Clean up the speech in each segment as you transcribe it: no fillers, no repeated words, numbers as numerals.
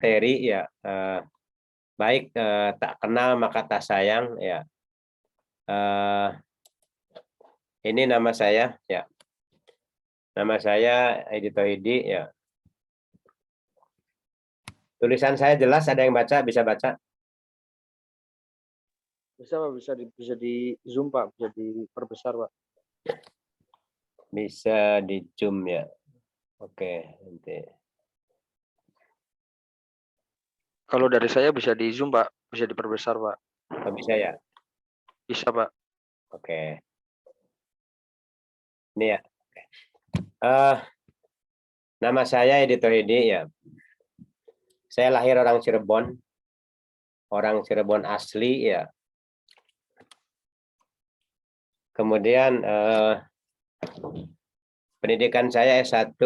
materi ya, baik tak kenal maka tak sayang ya. Ini nama saya ya. Nama saya Edi Tohidi ya. Tulisan saya jelas, ada yang baca, bisa baca? Bisa Pak, bisa di zoom Pak, bisa diperbesar Pak. Bisa di zoom ya. Oke, nanti. Kalau dari saya bisa di zoom Pak, bisa diperbesar Pak. Oh, bisa ya? Bisa Pak. Oke. Ini ya. Nama saya Edi Tohidi ya. Saya lahir orang Cirebon asli ya. Kemudian pendidikan saya S1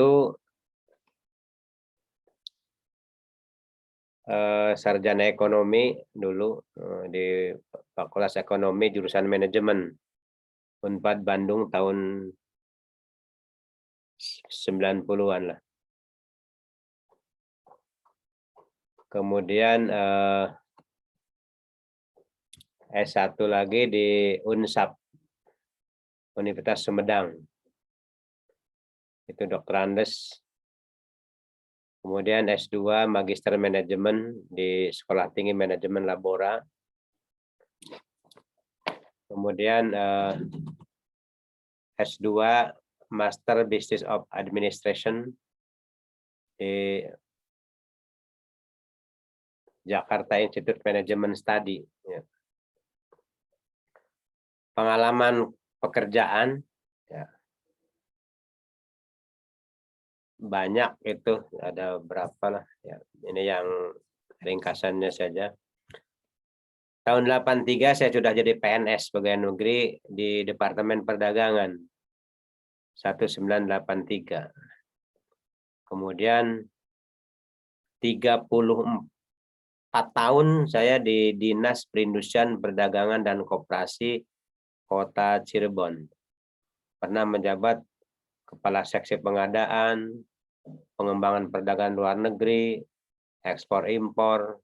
sarjana ekonomi dulu di Fakultas Ekonomi jurusan Manajemen Unpad Bandung tahun 90-an lah. Kemudian S1 lagi di Unsap Universitas Sumedang. Itu Dr. Andes. Kemudian S2 Magister Manajemen di Sekolah Tinggi Manajemen Labora. Kemudian S2 Master Business of Administration di Jakarta Institute Management Study. Ya. Pengalaman pekerjaan ya, banyak itu, ada berapa lah ya. Ini yang ringkasannya saja. Tahun 83 saya sudah jadi PNS pegawai negeri di Departemen Perdagangan 1983. Kemudian 34 tahun saya di Dinas Perindustrian Perdagangan dan Koperasi Kota Cirebon. Pernah menjabat Kepala Seksi Pengadaan, Pengembangan Perdagangan Luar Negeri, Ekspor Impor,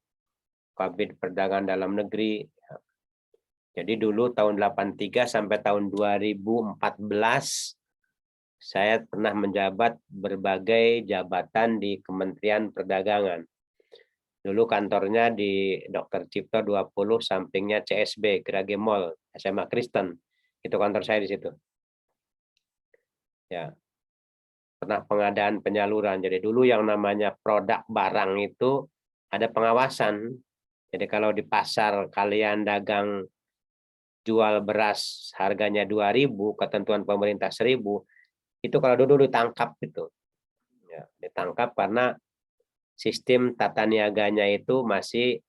Kabid Perdagangan Dalam Negeri. Jadi dulu tahun 83 sampai tahun 2014 saya pernah menjabat berbagai jabatan di Kementerian Perdagangan. Dulu kantornya di Dr. Cipto 20, sampingnya CSB, Grage Mall, SMA Kristen. Itu kantor saya di situ. Ya. Pernah pengadaan penyaluran. Jadi dulu yang namanya produk barang itu ada pengawasan. Jadi kalau di pasar kalian dagang jual beras harganya 2.000, ketentuan pemerintah 1.000, itu kalau dulu ditangkap itu. Ya, ditangkap karena sistem tata niaganya itu masih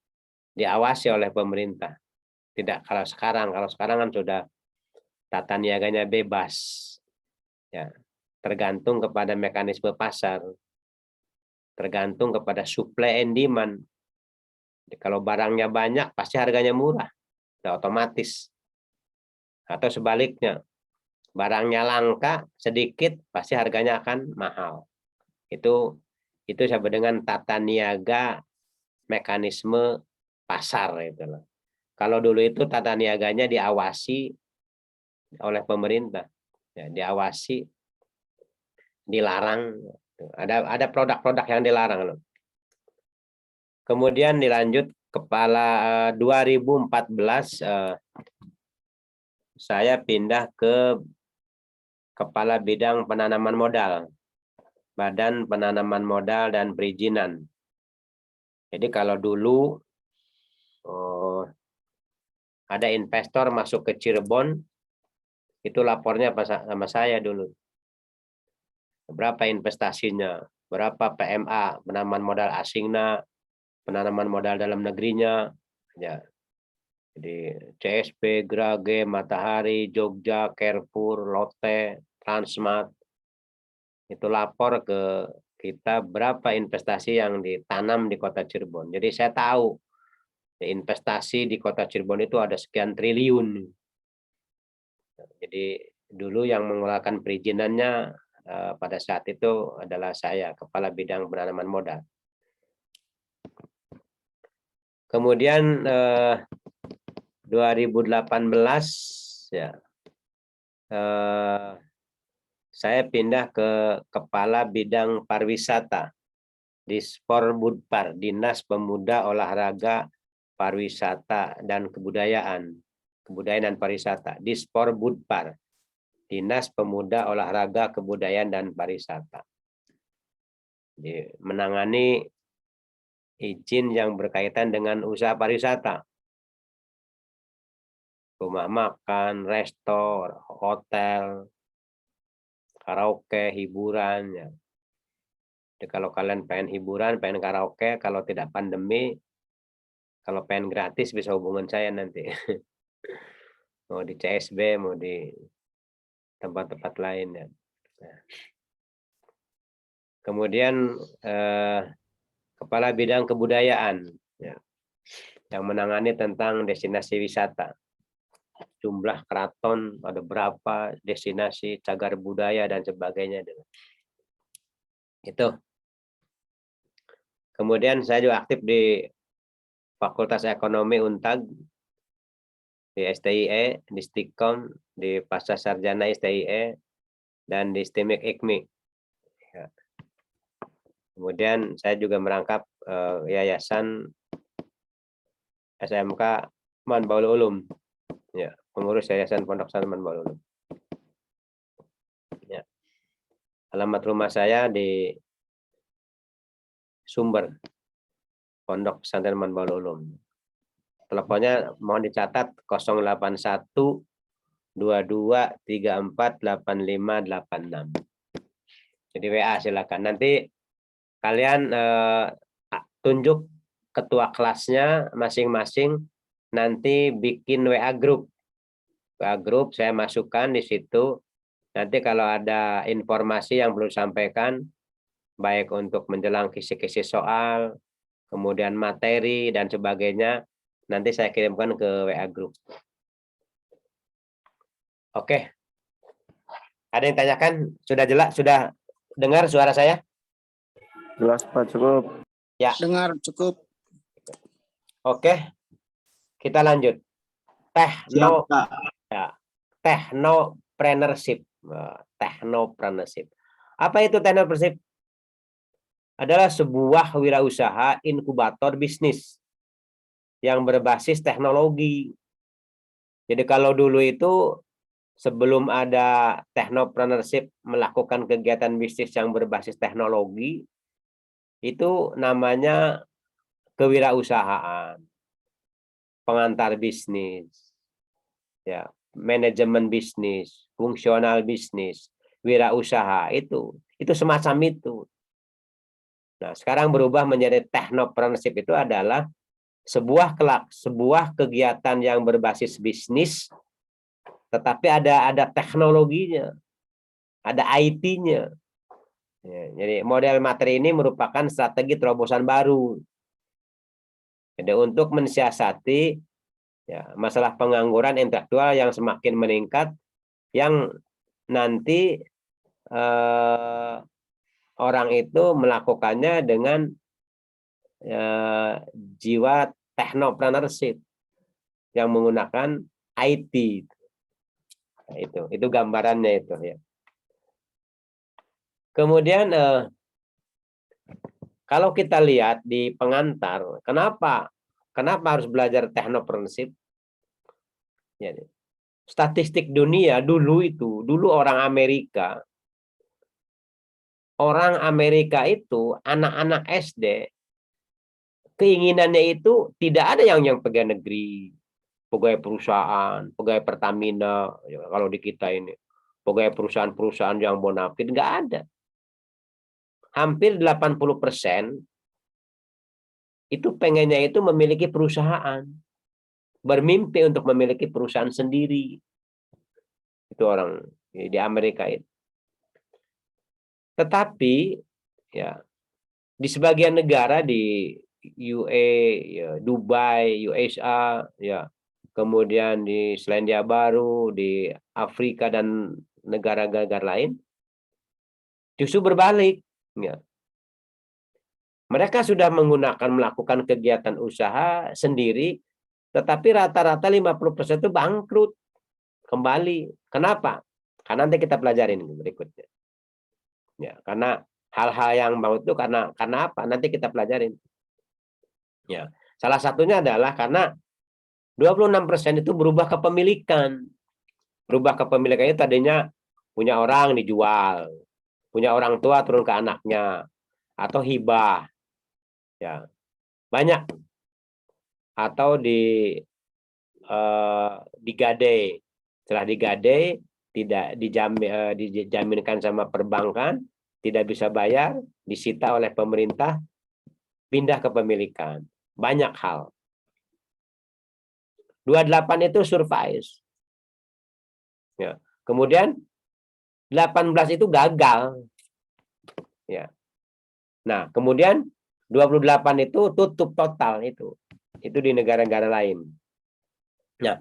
diawasi oleh pemerintah. Tidak kalau sekarang kan sudah tata niaganya bebas. Ya, tergantung kepada mekanisme pasar. Tergantung kepada supply and demand. Jadi, kalau barangnya banyak pasti harganya murah. Sudah otomatis. Atau sebaliknya, barangnya langka sedikit pasti harganya akan mahal. Itu disebut dengan tata niaga mekanisme pasar itu loh. Kalau dulu itu tata niaganya diawasi oleh pemerintah, ya, diawasi, dilarang. Ada produk-produk yang dilarang loh. Kemudian dilanjut kepala 2014 saya pindah ke kepala bidang penanaman modal, Badan Penanaman Modal dan Perizinan. Jadi kalau dulu ada investor masuk ke Cirebon, itu lapornya sama saya dulu. Berapa investasinya, berapa PMA, penanaman modal asingnya, penanaman modal dalam negerinya, ya. Jadi CSP, Grage, Matahari, Jogja, Carrefour, Lotte, Transmart, itu lapor ke kita berapa investasi yang ditanam di Kota Cirebon. Jadi saya tahu investasi di Kota Cirebon itu ada sekian triliun. Jadi dulu yang mengeluarkan perizinannya pada saat itu adalah saya, Kepala Bidang Penanaman Modal. Kemudian 2018 ya, saya pindah ke Kepala Bidang Pariwisata di Sporbudpar, Dinas Pemuda Olahraga Pariwisata dan Kebudayaan dan Pariwisata di Sporbudpar, Dinas Pemuda Olahraga Kebudayaan dan Pariwisata. Menangani izin yang berkaitan dengan usaha pariwisata, rumah makan, restoran, hotel, karaoke, hiburan. Ya. Jadi kalau kalian pengen hiburan, pengen karaoke, kalau tidak pandemi, kalau pengen gratis bisa hubungan saya nanti. Mau di CSB, mau di tempat-tempat lain. Ya. Nah. Kemudian Kepala Bidang Kebudayaan, ya, yang menangani tentang destinasi wisata. Jumlah keraton ada berapa, destinasi, cagar budaya dan sebagainya. Itu. Kemudian saya juga aktif di Fakultas Ekonomi Untag, di STIE, di Stikom, di Pasca Sarjana STIE, dan di STIMIK IKMI. Ya. Kemudian saya juga merangkap Yayasan SMK Manbaul Ulum, ya, pengurus Yayasan Pondok Pesantren Manbaul Ulum. Ya. Alamat rumah saya di Sumber, Pondok Pesantren Manbaul Ulum. Teleponnya mohon dicatat 081 22 34 85 86. Jadi WA silakan. Nanti kalian tunjuk ketua kelasnya masing-masing, nanti bikin WA grup. WA grup saya masukkan di situ. Nanti kalau ada informasi yang perlu disampaikan, baik untuk menjelang kisi-kisi soal, kemudian materi dan sebagainya, nanti saya kirimkan ke WA grup. Oke. Ada yang tanyakan? Sudah jelas? Sudah dengar suara saya? Jelas Pak, cukup. Ya. Dengar, cukup. Oke. Kita lanjut. Technopreneurship. Technopreneurship. Apa itu technopreneurship? Adalah sebuah wirausaha inkubator bisnis yang berbasis teknologi. Jadi kalau dulu itu sebelum ada technopreneurship melakukan kegiatan bisnis yang berbasis teknologi, itu namanya kewirausahaan, pengantar bisnis, ya, manajemen bisnis, fungsional bisnis, wirausaha itu semacam itu. Nah, sekarang berubah menjadi technopreneurship, itu adalah sebuah kegiatan yang berbasis bisnis, tetapi ada teknologinya, ada IT-nya. Ya, jadi model materi ini merupakan strategi terobosan baru. Jadi untuk mensiasati ya, masalah pengangguran intelektual yang semakin meningkat, yang nanti orang itu melakukannya dengan jiwa technopreneurship yang menggunakan IT. Nah, itu gambarannya itu ya. Kemudian kalau kita lihat di pengantar, kenapa harus belajar technopreneurship? Ya, statistik dunia dulu orang Amerika itu anak-anak SD keinginannya itu tidak ada yang pegawai negeri, pegawai perusahaan, pegawai Pertamina, ya, kalau di kita ini pegawai perusahaan-perusahaan yang bonafit, nggak ada. Hampir 80% itu pengennya itu memiliki perusahaan, bermimpi untuk memiliki perusahaan sendiri. Itu orang di Amerika itu. Tetapi ya di sebagian negara di UAE, ya, Dubai, USA, ya, kemudian di Selandia Baru, di Afrika dan negara-negara lain, justru berbalik. Ya. Mereka sudah melakukan kegiatan usaha sendiri, tetapi rata-rata 50% itu bangkrut kembali. Kenapa? Karena nanti kita pelajarin berikutnya. Ya, karena hal-hal yang bangkrut itu karena apa? Nanti kita pelajarin. Ya, salah satunya adalah karena 26% itu berubah kepemilikan. Berubah kepemilikannya tadinya punya orang dijual, punya orang tua turun ke anaknya, atau hibah, ya banyak, atau digade. Setelah digade tidak dijaminkan sama perbankan, tidak bisa bayar, disita oleh pemerintah, pindah kepemilikan. Banyak hal. 28 itu survive. Ya. Kemudian 18 itu gagal. Ya. Nah, kemudian 28 itu tutup total itu. Itu di negara-negara lain. Nah,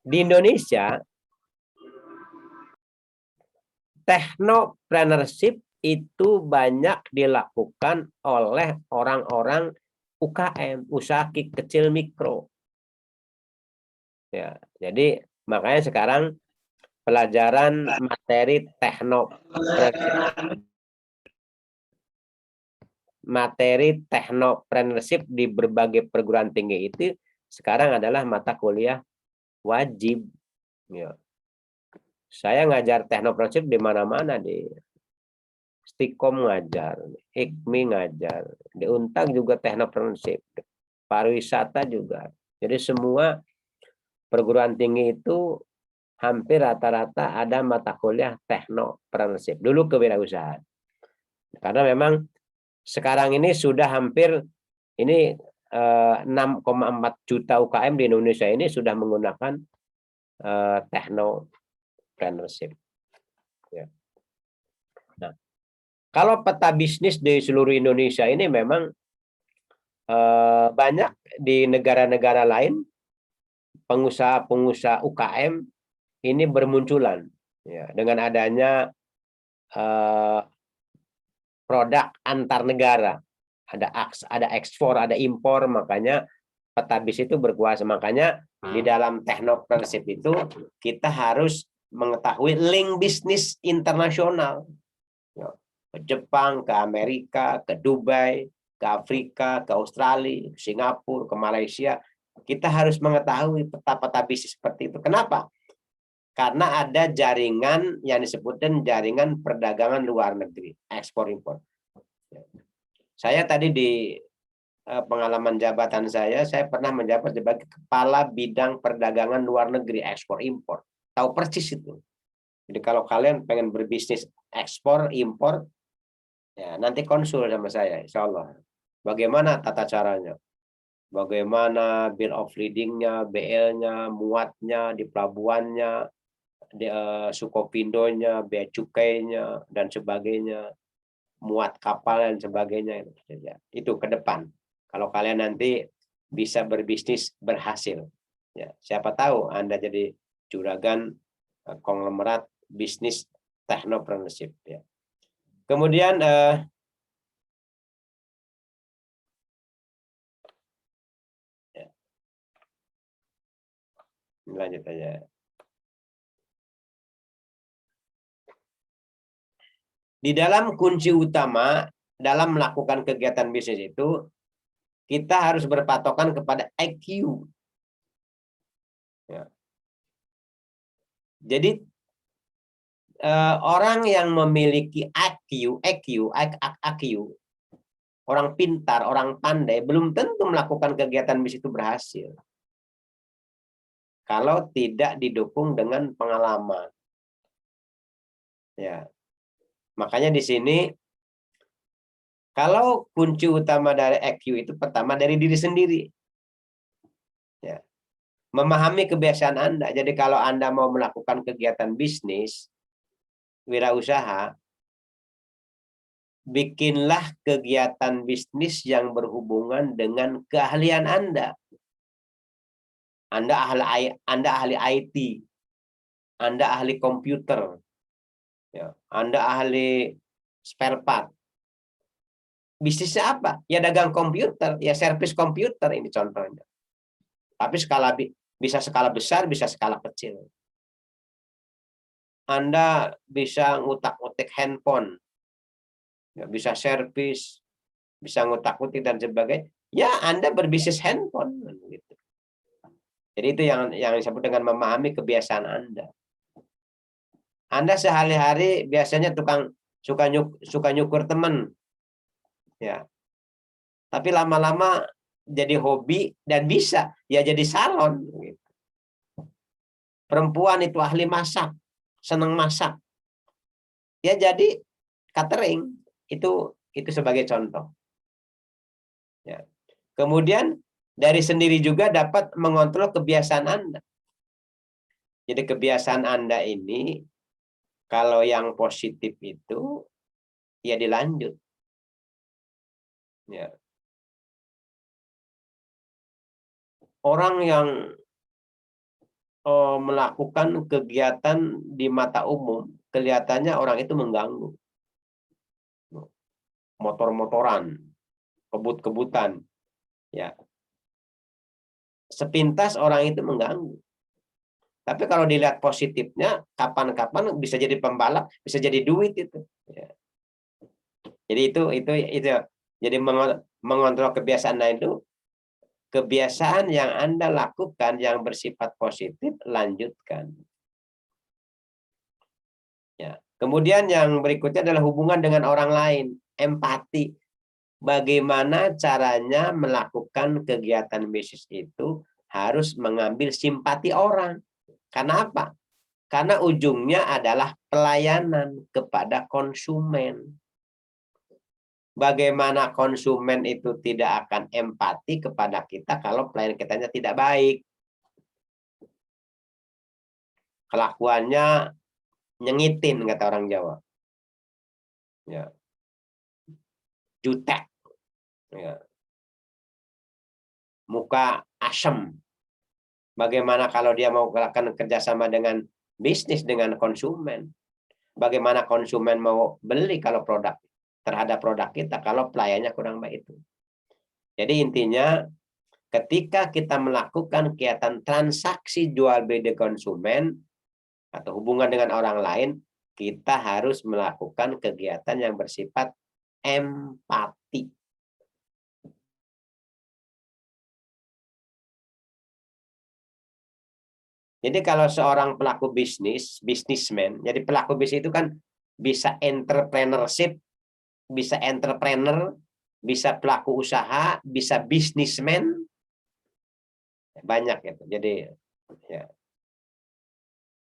di Indonesia technopreneurship itu banyak dilakukan oleh orang-orang UKM, usaha kecil mikro. Ya, jadi makanya sekarang pelajaran materi technopreneurship di berbagai perguruan tinggi itu sekarang adalah mata kuliah wajib. Ya. Saya ngajar technopreneurship di mana-mana, di Stikom ngajar, IKMI ngajar, di Untag juga technopreneurship, pariwisata juga. Jadi semua perguruan tinggi itu hampir rata-rata ada mata kuliah technopreneurship. Dulu kewirausahaan. Karena memang sekarang ini sudah hampir ini 6,4 juta UKM di Indonesia ini sudah menggunakan technopreneurship. Ya. Nah, kalau peta bisnis di seluruh Indonesia ini memang banyak di negara-negara lain pengusaha-pengusaha UKM ini bermunculan, ya, dengan adanya produk antar negara, ada ekspor, ada impor, makanya peta bisnis itu berkuasa. Makanya di dalam technopreneurship itu kita harus mengetahui link bisnis internasional, ya, ke Jepang, ke Amerika, ke Dubai, ke Afrika, ke Australia, ke Singapura, ke Malaysia. Kita harus mengetahui peta-peta bisnis seperti itu. Kenapa? Karena ada jaringan yang disebutkan jaringan perdagangan luar negeri, ekspor impor. Saya tadi di pengalaman jabatan saya pernah menjabat sebagai kepala bidang perdagangan luar negeri, ekspor impor. Tahu persis itu. Jadi kalau kalian pengen berbisnis ekspor impor, ya nanti konsul sama saya, insya Allah. Bagaimana tata caranya? Bagaimana bill of lading-nya, BL-nya, muatnya di pelabuhannya, Sukopindonya, bea cukainya, dan sebagainya, muat kapal dan sebagainya. Itu ke depan. Kalau kalian nanti bisa berbisnis berhasil, ya, siapa tahu Anda jadi juragan konglomerat bisnis technopreneurship. Ya. Kemudian lanjut aja. Di dalam kunci utama dalam melakukan kegiatan bisnis itu, kita harus berpatokan kepada IQ. Ya. Jadi orang yang memiliki IQ, orang pintar, orang pandai, belum tentu melakukan kegiatan bisnis itu berhasil. Kalau tidak didukung dengan pengalaman. Ya. Makanya di sini kalau kunci utama dari EQ itu pertama dari diri sendiri. Ya. Memahami kebiasaan Anda. Jadi kalau Anda mau melakukan kegiatan bisnis, wirausaha, bikinlah kegiatan bisnis yang berhubungan dengan keahlian Anda. Anda ahli IT, Anda ahli komputer, ya, Anda ahli spare part, Bisnisnya apa? Ya dagang komputer, ya servis komputer ini contohnya. Tapi bisa skala besar, bisa skala kecil. Anda bisa ngutak-ngutik handphone, ya, bisa servis, bisa ngutak-ngutik dan sebagainya. Ya Anda berbisnis handphone gitu. Jadi itu yang disebut dengan memahami kebiasaan Anda. Anda sehari-hari biasanya suka nyukur teman, ya. Tapi lama-lama jadi hobi dan bisa ya jadi salon. Gitu. Perempuan itu ahli masak, senang masak, ya jadi catering itu sebagai contoh. Ya. Kemudian dari sendiri juga dapat mengontrol kebiasaan Anda. Jadi kebiasaan Anda ini kalau yang positif itu ya dilanjut. Ya. Orang yang melakukan kegiatan di mata umum, kelihatannya orang itu mengganggu. Motor-motoran, kebut-kebutan, ya. Sepintas orang itu mengganggu. Tapi kalau dilihat positifnya, kapan-kapan bisa jadi pembalap, bisa jadi duit itu. Ya. Jadi itu jadi mengontrol kebiasaan itu, kebiasaan yang Anda lakukan yang bersifat positif, lanjutkan. Ya. Kemudian yang berikutnya adalah hubungan dengan orang lain, empati. Bagaimana caranya melakukan kegiatan bisnis itu harus mengambil simpati orang. Karena apa? Karena ujungnya adalah pelayanan kepada konsumen. Bagaimana konsumen itu tidak akan empati kepada kita kalau pelayan kitanya tidak baik. Kelakuannya nyengitin, kata orang Jawa. Ya. Jutek. Ya. Muka asem. Bagaimana kalau dia mau melakukan kerjasama dengan bisnis, dengan konsumen? Bagaimana konsumen mau beli kalau terhadap produk kita kalau pelayannya kurang baik itu? Jadi intinya ketika kita melakukan kegiatan transaksi jual beli konsumen atau hubungan dengan orang lain, kita harus melakukan kegiatan yang bersifat empati. Jadi kalau seorang pelaku bisnismen, jadi pelaku bisnis itu kan bisa entrepreneurship, bisa entrepreneur, bisa pelaku usaha, bisa bisnismen, banyak itu. Jadi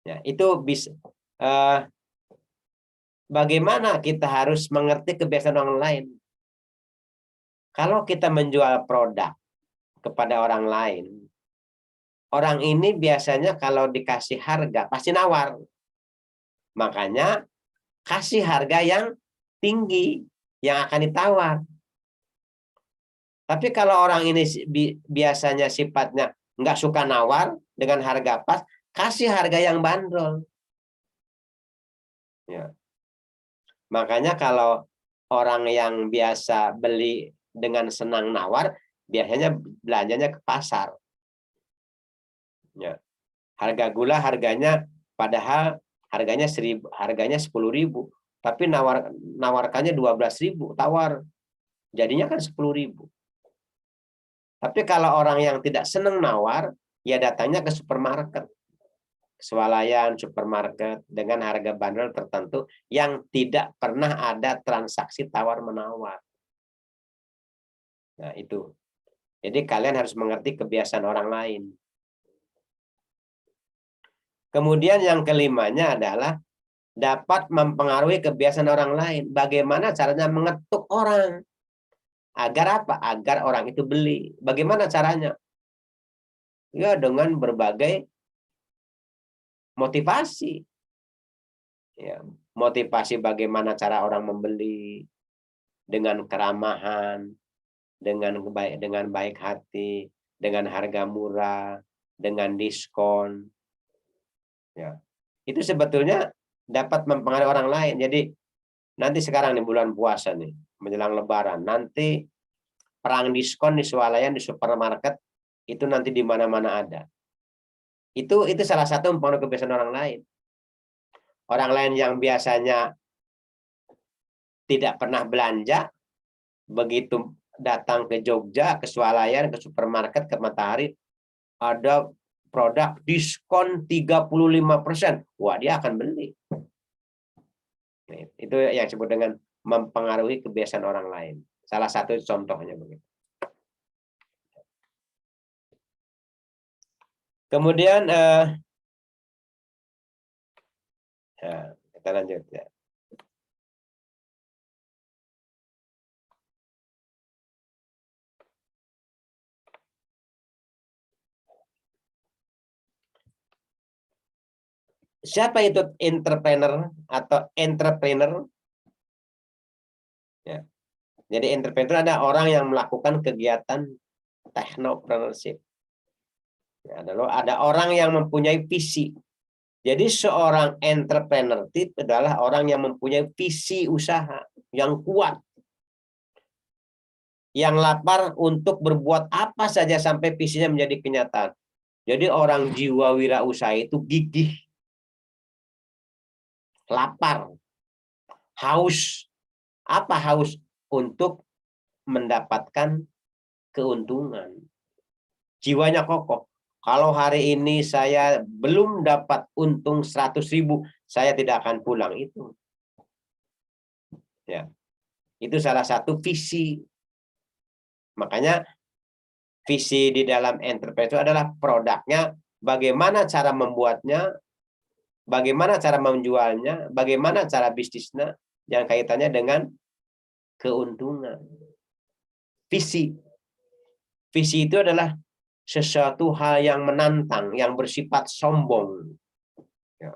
ya itu bisa. Bagaimana kita harus mengerti kebiasaan orang lain? Kalau kita menjual produk kepada orang lain, orang ini biasanya kalau dikasih harga pasti nawar. Makanya kasih harga yang tinggi yang akan ditawar. Tapi kalau orang ini biasanya sifatnya nggak suka nawar dengan harga pas, kasih harga yang bandrol. Ya. Makanya kalau orang yang biasa beli dengan senang nawar, biasanya belanjanya ke pasar. Ya. Harga gula padahal harganya 10.000, tapi nawarkannya 12.000 tawar. Jadinya kan 10.000. Tapi kalau orang yang tidak senang nawar, ya datangnya ke supermarket. Swalayan, supermarket dengan harga bandrol tertentu yang tidak pernah ada transaksi tawar-menawar. Nah, itu. Jadi kalian harus mengerti kebiasaan orang lain. Kemudian yang kelimanya adalah dapat mempengaruhi kebiasaan orang lain. Bagaimana caranya mengetuk orang? Agar apa? Agar orang itu beli. Bagaimana caranya? Ya dengan berbagai motivasi. Ya, motivasi bagaimana cara orang membeli dengan keramahan, dengan baik hati, dengan harga murah, dengan diskon. Ya. Itu sebetulnya dapat mempengaruhi orang lain. Jadi Nanti sekarang nih bulan puasa nih, menjelang Lebaran, nanti perang diskon di swalayan di supermarket itu nanti di mana-mana ada. Itu salah satu mempengaruhi kebiasaan orang lain. Orang lain yang biasanya tidak pernah belanja, begitu datang ke Jogja, ke swalayan, ke supermarket, ke Matahari, ada produk diskon 35%. Wah, dia akan beli. Itu yang disebut dengan mempengaruhi kebiasaan orang lain. Salah satu contohnya begitu. Kemudian kita lanjut ya. Siapa itu entrepreneur atau entrepreneur? Ya. Jadi entrepreneur ada orang yang melakukan kegiatan technopreneurship. Ya, ada orang yang mempunyai visi. Jadi seorang entrepreneur itu adalah orang yang mempunyai visi usaha yang kuat, yang lapar untuk berbuat apa saja sampai visinya menjadi kenyataan. Jadi orang jiwa wirausaha itu gigih, lapar, haus. Apa haus? Untuk mendapatkan keuntungan. Jiwanya kokoh. Kalau hari ini saya belum dapat untung 100.000, saya tidak akan pulang. Itu. Ya. Itu salah satu visi. Makanya visi di dalam entrepreneur itu adalah produknya, bagaimana cara membuatnya, bagaimana cara menjualnya, bagaimana cara bisnisnya yang kaitannya dengan keuntungan. Visi. Visi itu adalah sesuatu hal yang menantang, yang bersifat sombong. Ya.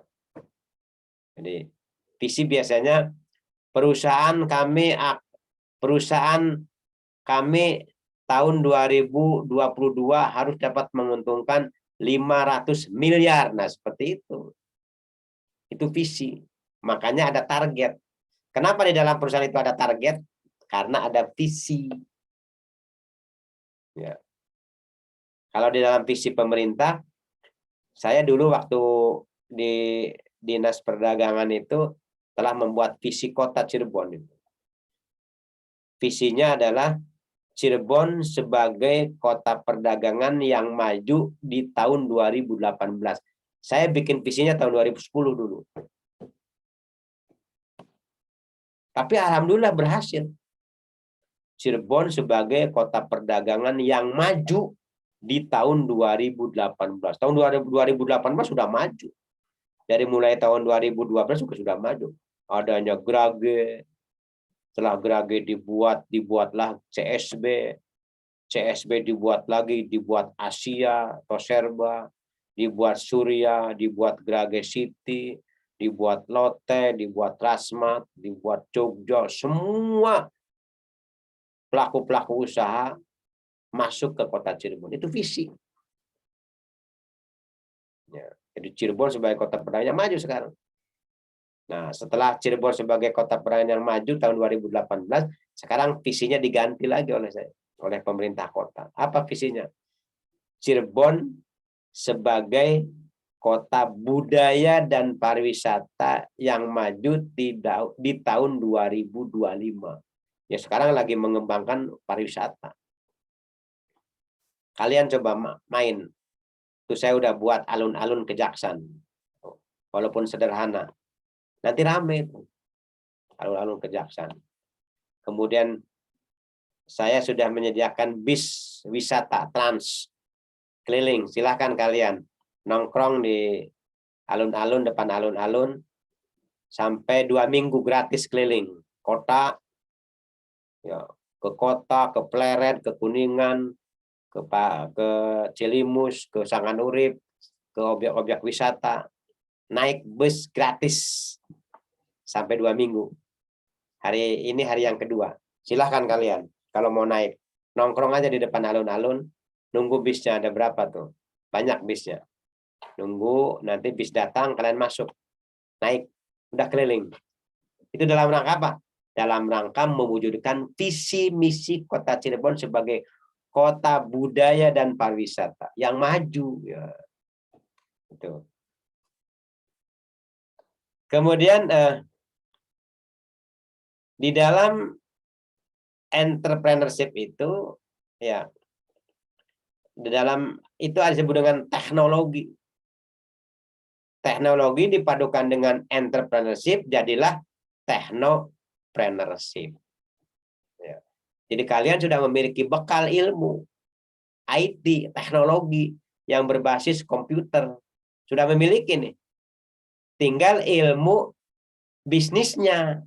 Jadi visi biasanya perusahaan kami tahun 2022 harus dapat menguntungkan 500 miliar. Nah, seperti itu. Itu visi. Makanya ada target. Kenapa di dalam perusahaan itu ada target? Karena ada visi. Ya. Kalau di dalam visi pemerintah, saya dulu waktu di Dinas Perdagangan itu telah membuat visi kota Cirebon. Visinya adalah Cirebon sebagai kota perdagangan yang maju di tahun 2018. Saya bikin visinya tahun 2010 dulu. Tapi alhamdulillah berhasil. Cirebon sebagai kota perdagangan yang maju di tahun 2018. Tahun 2018 sudah maju. Dari mulai tahun 2012 sudah maju. Adanya Grage, setelah Grage dibuatlah CSB. CSB dibuat lagi, dibuat Asia, Toserba, dibuat Surya, dibuat Grage City, dibuat Lotte, dibuat Rasmat, dibuat Jogja. Semua pelaku-pelaku usaha masuk ke kota Cirebon. Itu visi. Ya, jadi Cirebon sebagai kota perdagangan yang maju sekarang. Nah, setelah Cirebon sebagai kota perdagangan yang maju tahun 2018, sekarang visinya diganti lagi oleh pemerintah kota. Apa visinya? Cirebon sebagai kota budaya dan pariwisata yang maju di tahun 2025. Ya, sekarang lagi mengembangkan pariwisata. Kalian coba main. Itu saya udah buat alun-alun Kejaksan. Walaupun sederhana. Nanti rame itu. Alun-alun Kejaksan. Kemudian saya sudah menyediakan bis wisata trans keliling. Silahkan kalian nongkrong di alun-alun, depan alun-alun sampai 2 minggu gratis keliling kota, ya, ke kota, ke Pleret, ke Kuningan, ke Cilimus, ke Sanganurip, ke objek-objek wisata, naik bus gratis sampai 2 minggu. Hari ini hari yang kedua. Silahkan kalian kalau mau naik, nongkrong aja di depan alun-alun, nunggu bisnya ada berapa tuh, banyak bisnya. Nunggu nanti bis datang, kalian masuk, naik, udah keliling. Itu dalam rangka apa? Dalam rangka mewujudkan visi misi Kota Cirebon sebagai kota budaya dan pariwisata yang maju. Ya. Itu. Kemudian di dalam entrepreneurship itu, ya, di dalam itu ada disebut dengan teknologi. Teknologi dipadukan dengan entrepreneurship, jadilah technopreneurship. Ya. Jadi kalian sudah memiliki bekal ilmu IT, teknologi yang berbasis komputer. Sudah memiliki nih. Tinggal ilmu bisnisnya,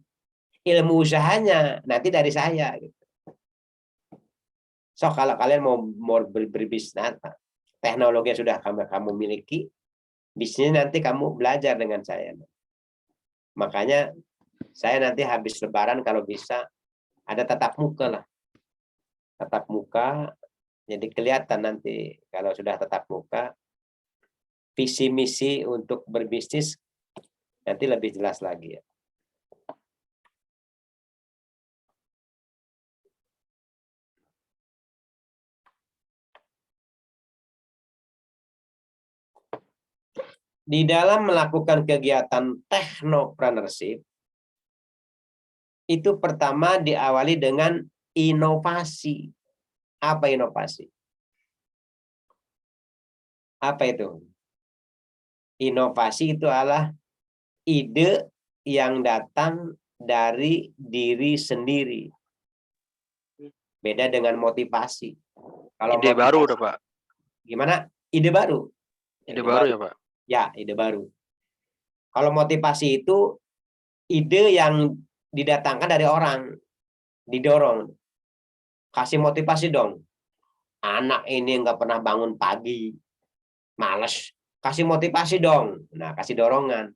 ilmu usahanya, nanti dari saya. Gitu. So, kalau kalian mau berbisnis, teknologi yang sudah kamu miliki, bisnis nanti kamu belajar dengan saya. Makanya saya nanti habis Lebaran kalau bisa ada tatap muka lah. Tatap muka, jadi kelihatan nanti kalau sudah tatap muka, visi misi untuk berbisnis nanti lebih jelas lagi ya. Di dalam melakukan kegiatan technopreneurship, itu pertama diawali dengan inovasi. Apa inovasi? Apa itu? Inovasi itu adalah ide yang datang dari diri sendiri. Beda dengan motivasi. Kalau Ide motivasi, baru udah Pak. gimana? Ide baru. Ide baru ya Pak. Ya, ide baru. Kalau motivasi itu ide yang didatangkan dari orang, didorong. Kasih motivasi dong. Anak ini nggak pernah bangun pagi, males. Kasih motivasi dong. Nah, kasih dorongan.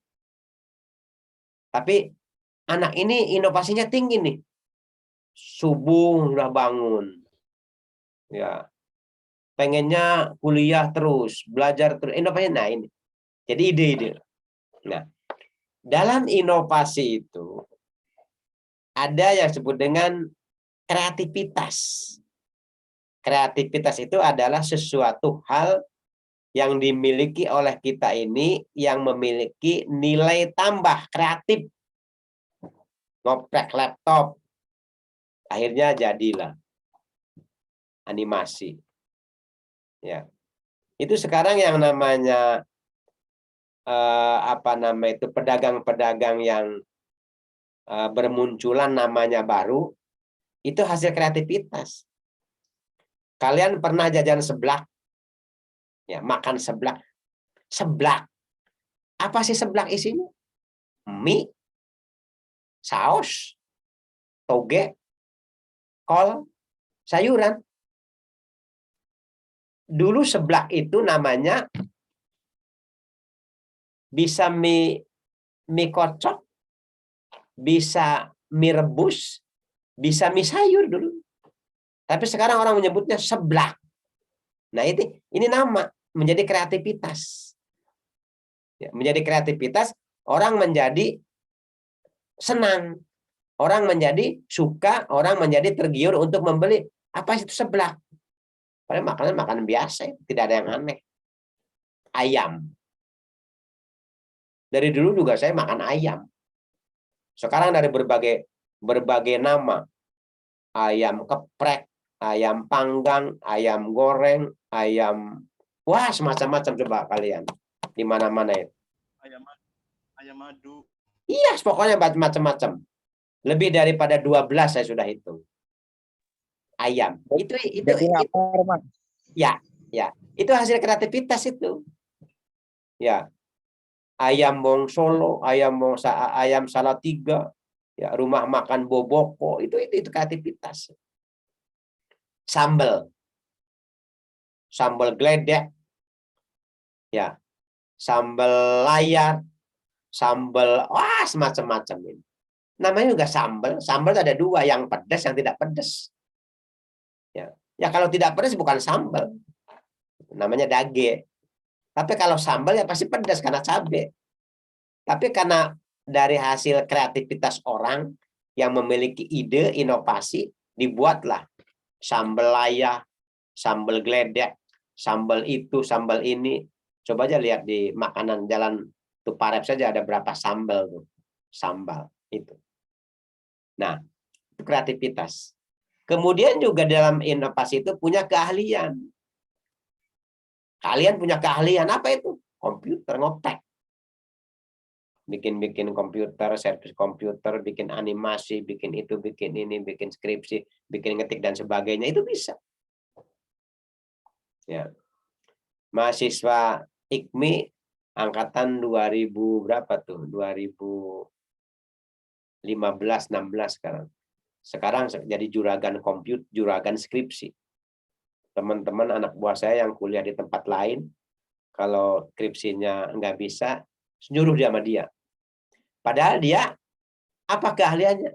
Tapi anak ini inovasinya tinggi nih. Subuh udah bangun. Ya. Pengennya kuliah terus, belajar terus. Inovasi, nah ini. Jadi ide-ide. Nah, dalam inovasi itu ada yang disebut dengan kreativitas. Kreativitas itu adalah sesuatu hal yang dimiliki oleh kita ini yang memiliki nilai tambah kreatif. Ngoprek laptop, akhirnya jadilah animasi. Ya, itu sekarang yang namanya itu pedagang-pedagang yang bermunculan namanya baru, itu hasil kreativitas. Kalian pernah jajan seblak? Ya, makan seblak. Seblak. Apa sih seblak isinya? Mie, saus, toge, kol, sayuran. Dulu seblak itu namanya bisa mie kocok, bisa mie rebus, bisa mie sayur dulu. Tapi sekarang orang menyebutnya seblak. Nah, ini nama menjadi kreativitas. Ya, menjadi kreativitas, orang menjadi senang, orang menjadi suka, orang menjadi tergiur untuk membeli. Apa itu seblak? Padahal makanan biasa, tidak ada yang aneh. Ayam. Dari dulu juga saya makan ayam. Sekarang dari berbagai nama. Ayam geprek, ayam panggang, ayam goreng, ayam, wah semacam-macam, coba kalian di mana-mana itu. Ayam madu. Iya, pokoknya macam-macam. Lebih daripada 12 saya sudah hitung. Ayam. Itu ya, itu hasil kreativitas itu. Ya. Ayam Wong Solo, ayam Salatiga, ya, rumah makan Boboko, itu kreativitas. Sambal geledek, ya, sambal layar, sambal, wah semacam-macam ini. Namanya juga sambal. Sambal ada dua, yang pedas, yang tidak pedas. Ya kalau tidak pedas bukan sambal, namanya dage. Tapi kalau sambal ya pasti pedas karena cabai. Tapi karena dari hasil kreativitas orang yang memiliki ide, inovasi, dibuatlah sambal layah, sambal geledek, sambal itu, sambal ini. Coba aja lihat di makanan jalan Tuparep saja ada berapa sambal tuh. Sambal itu. Nah, itu kreativitas. Kemudian juga dalam inovasi itu punya keahlian. Kalian punya keahlian apa itu? Komputer, ngoprek. Bikin komputer, servis komputer, bikin animasi, bikin itu, bikin ini, bikin skripsi, bikin ngetik dan sebagainya, itu bisa. Ya. Mahasiswa IKMI angkatan 2000 berapa tuh? 2015-16 sekarang. Sekarang jadi juragan komputer, juragan skripsi. Teman-teman anak buah saya yang kuliah di tempat lain, kalau skripsinya nggak bisa, nyuruh dia sama dia. Padahal dia apa keahliannya?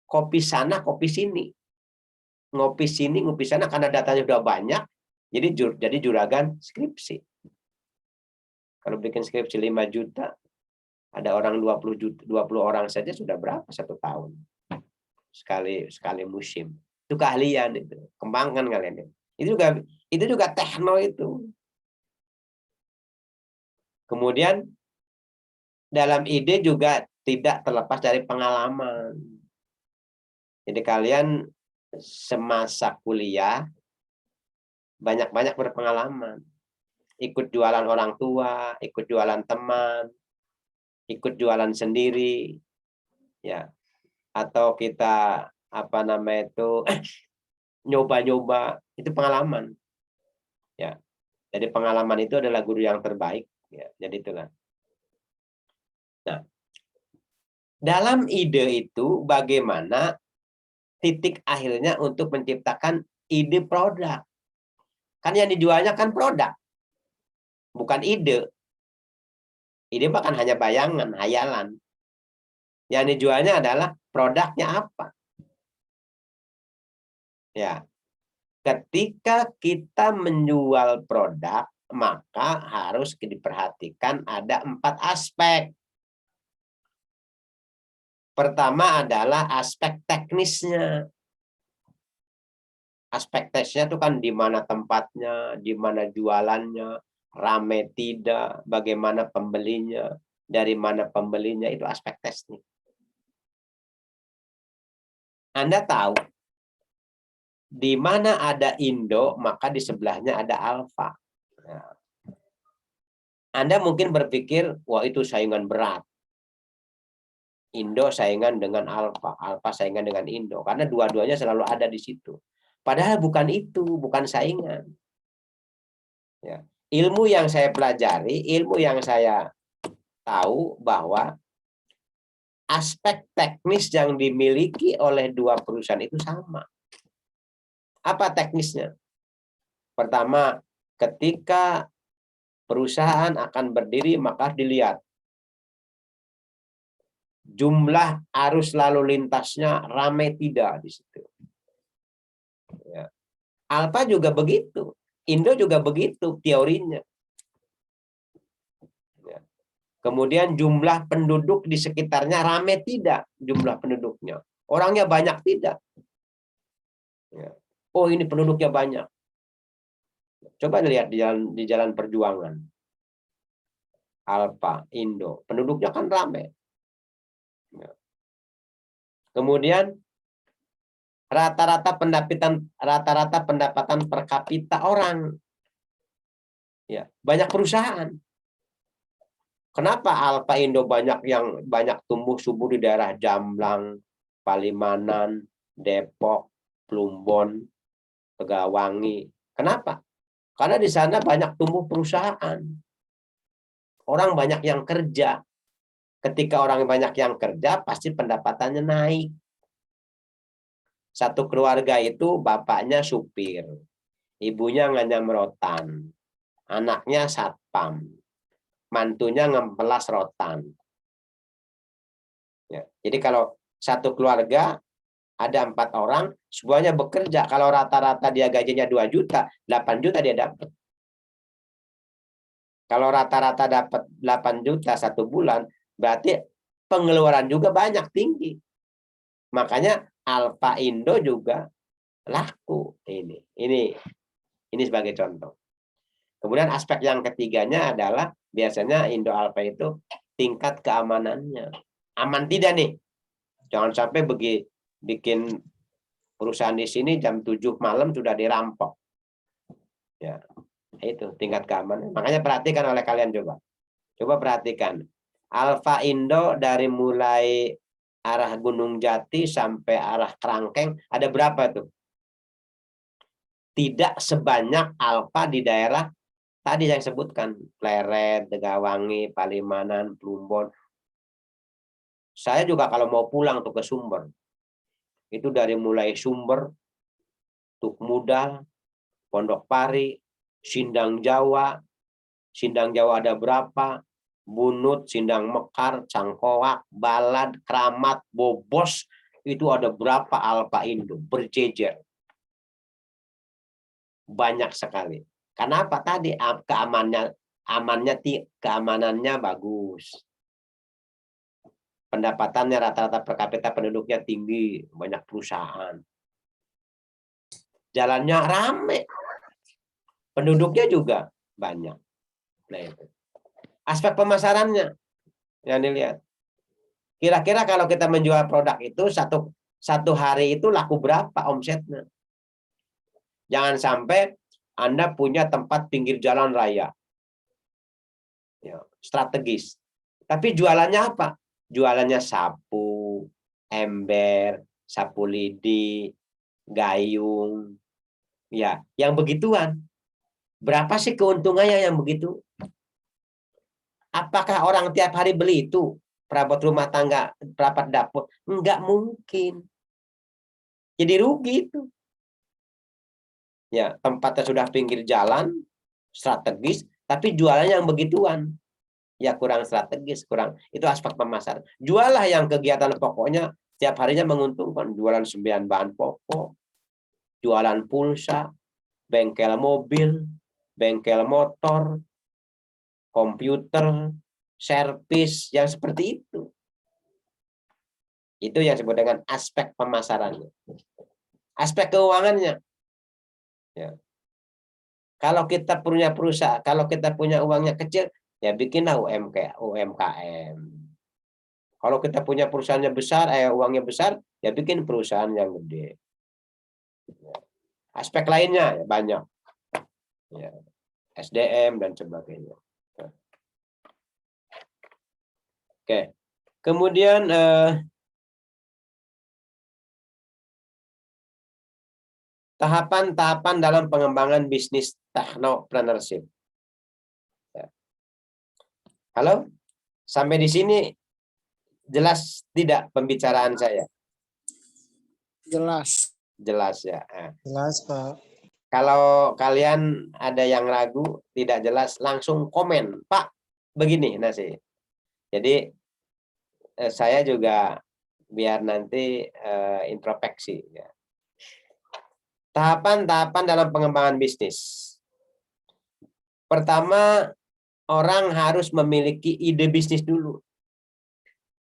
Kopi sana, kopi sini. Ngopi sini, ngopi sana, karena datanya udah banyak, jadi juragan skripsi. Kalau bikin skripsi 5 juta, ada orang 20 juta, 20 orang saja sudah berapa 1 tahun. Sekali musim. Itu keahlian itu. Kembangkan kalian. Itu juga tekno itu. Kemudian dalam ide juga tidak terlepas dari pengalaman. Jadi kalian semasa kuliah banyak-banyak berpengalaman. Ikut jualan orang tua, ikut jualan teman, ikut jualan sendiri, ya. Atau kita nyoba-nyoba, itu pengalaman. Ya. Jadi pengalaman itu adalah guru yang terbaik, ya. Jadi itulah. Nah, dalam ide itu bagaimana titik akhirnya untuk menciptakan ide produk. Kan yang dijualnya kan produk, bukan ide. Ide bahkan hanya bayangan, hayalan. Yang dijualnya adalah produknya apa. Ya, ketika kita menjual produk, maka harus diperhatikan ada 4 aspek. Pertama adalah aspek teknisnya. Aspek teknisnya itu kan di mana tempatnya, di mana jualannya, rame tidak, bagaimana pembelinya, dari mana pembelinya, itu aspek teknis. Anda tahu, di mana ada Indo, maka di sebelahnya ada Alfa. Nah, Anda mungkin berpikir, wah itu saingan berat. Indo saingan dengan Alfa, Alfa saingan dengan Indo, karena dua-duanya selalu ada di situ. Padahal bukan itu, bukan saingan. Ya. Ilmu yang saya pelajari, ilmu yang saya tahu bahwa aspek teknis yang dimiliki oleh dua perusahaan itu sama. Apa teknisnya? Pertama, ketika perusahaan akan berdiri, maka dilihat jumlah arus lalu lintasnya ramai tidak di situ. Ya. Alfa juga begitu, Indo juga begitu teorinya. Ya. Kemudian jumlah penduduk di sekitarnya ramai tidak jumlah penduduknya, orangnya banyak tidak. Ya. Oh ini penduduknya banyak. Coba lihat di jalan perjuangan. Alfa, Indo, penduduknya kan ramai. Ya. Kemudian rata-rata pendapatan per kapita orang. Ya, banyak perusahaan. Kenapa Alfa Indo banyak tumbuh subur di daerah Jamblang, Palimanan, Depok, Plumbon, Tegawangi? Kenapa? Karena di sana banyak tumbuh perusahaan. Orang banyak yang kerja. Ketika orang banyak yang kerja, pasti pendapatannya naik. Satu keluarga itu bapaknya supir, ibunya nganyam rotan, anaknya satpam, mantunya ngempelas rotan. Ya, jadi kalau satu keluarga ada 4 orang, semuanya bekerja. Kalau rata-rata dia gajinya 2 juta, 8 juta dia dapat. Kalau rata-rata dapat 8 juta 1 bulan, berarti pengeluaran juga banyak, tinggi. Makanya Alfa Indo juga laku. Ini sebagai contoh. Kemudian aspek yang ketiganya adalah biasanya Indo Alfa itu tingkat keamanannya. Aman tidak nih? Jangan sampai bikin perusahaan di sini jam 7 malam sudah dirampok. Ya, itu tingkat keamanan. Makanya perhatikan oleh kalian coba. Coba perhatikan. Alfa Indo dari mulai arah Gunung Jati sampai arah Kerangkeng ada berapa tuh? Tidak sebanyak Alfa di daerah tadi yang sebutkan, Pleret, Tegawangi, Palimanan, Plumbon. Saya juga kalau mau pulang tuh ke Sumber, itu dari mulai Sumber, Tuk Mudal, Pondok Pari, Sindang Jawa ada berapa? Bunut, Sindang Mekar, Cangkoak, Balad, Kramat, Bobos, itu ada berapa Alfa Indo berjejer. Banyak sekali. Kenapa? Tadi keamanannya bagus. Pendapatannya rata-rata per kapita penduduknya tinggi, banyak perusahaan. Jalannya rame. Penduduknya juga banyak. Nah, itu. Aspek pemasarannya yang dilihat. Kira-kira kalau kita menjual produk itu satu hari itu laku berapa omsetnya? Jangan sampai Anda punya tempat pinggir jalan raya. Ya, strategis. Tapi jualannya apa? Jualannya sapu, ember, sapu lidi, gayung. Ya, yang begituan. Berapa sih keuntungannya yang begitu? Apakah orang tiap hari beli itu? Perabot rumah tangga, perabot dapur? Enggak mungkin. Jadi rugi itu. Ya, tempatnya sudah pinggir jalan, strategis, tapi jualannya yang begituan. Ya kurang strategis, kurang. Itu aspek pemasaran. Jualah yang kegiatan pokoknya tiap harinya menguntungkan. Jualan 9 bahan pokok, jualan pulsa, bengkel mobil, bengkel motor, komputer, servis, yang seperti itu. Itu yang disebut dengan aspek pemasarannya. Aspek keuangannya. Ya. Kalau kita punya perusahaan, kalau kita punya uangnya kecil, ya bikinlah UMKM. Kalau kita punya perusahaannya besar, uangnya besar, ya bikin perusahaan yang gede. Ya. Aspek lainnya ya banyak. Ya. SDM dan sebagainya. Ya. Oke. Kemudian tahapan-tahapan dalam pengembangan bisnis technopreneurship. Ya. Halo? Sampai di sini jelas tidak pembicaraan saya? Jelas. Jelas ya. Jelas, Pak. Kalau kalian ada yang ragu, tidak jelas, langsung komen. Pak, begini nasi. Jadi saya juga biar nanti introspeksi. Ya. Tahapan-tahapan dalam pengembangan bisnis. Pertama, orang harus memiliki ide bisnis dulu.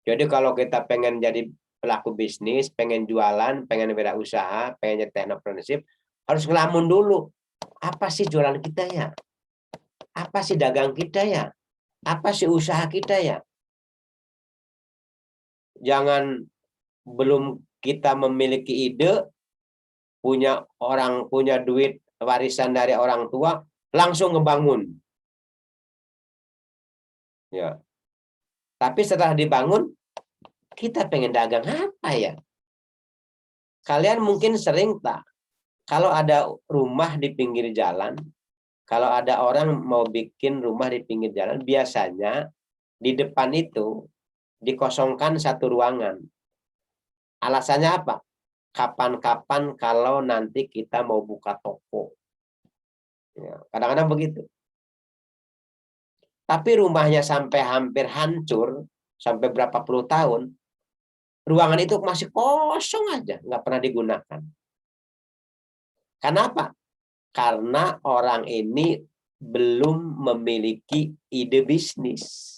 Jadi kalau kita pengen jadi pelaku bisnis, pengen jualan, pengen wirausaha, pengen jadi technopreneurship, harus ngelamun dulu. Apa sih jualan kita ya? Apa sih dagang kita ya? Apa sih usaha kita ya? Jangan belum kita memiliki ide, punya duit warisan dari orang tua, langsung ngebangun. Ya. Tapi setelah dibangun, kita pengen dagang apa ya? Kalian mungkin sering tak, kalau ada rumah di pinggir jalan, kalau ada orang mau bikin rumah di pinggir jalan, biasanya di depan itu dikosongkan satu ruangan. Alasannya apa? Kapan-kapan kalau nanti kita mau buka toko. Ya, kadang-kadang begitu. Tapi rumahnya sampai hampir hancur, sampai berapa puluh tahun, ruangan itu masih kosong aja, nggak pernah digunakan. Kenapa? Karena orang ini belum memiliki ide bisnis.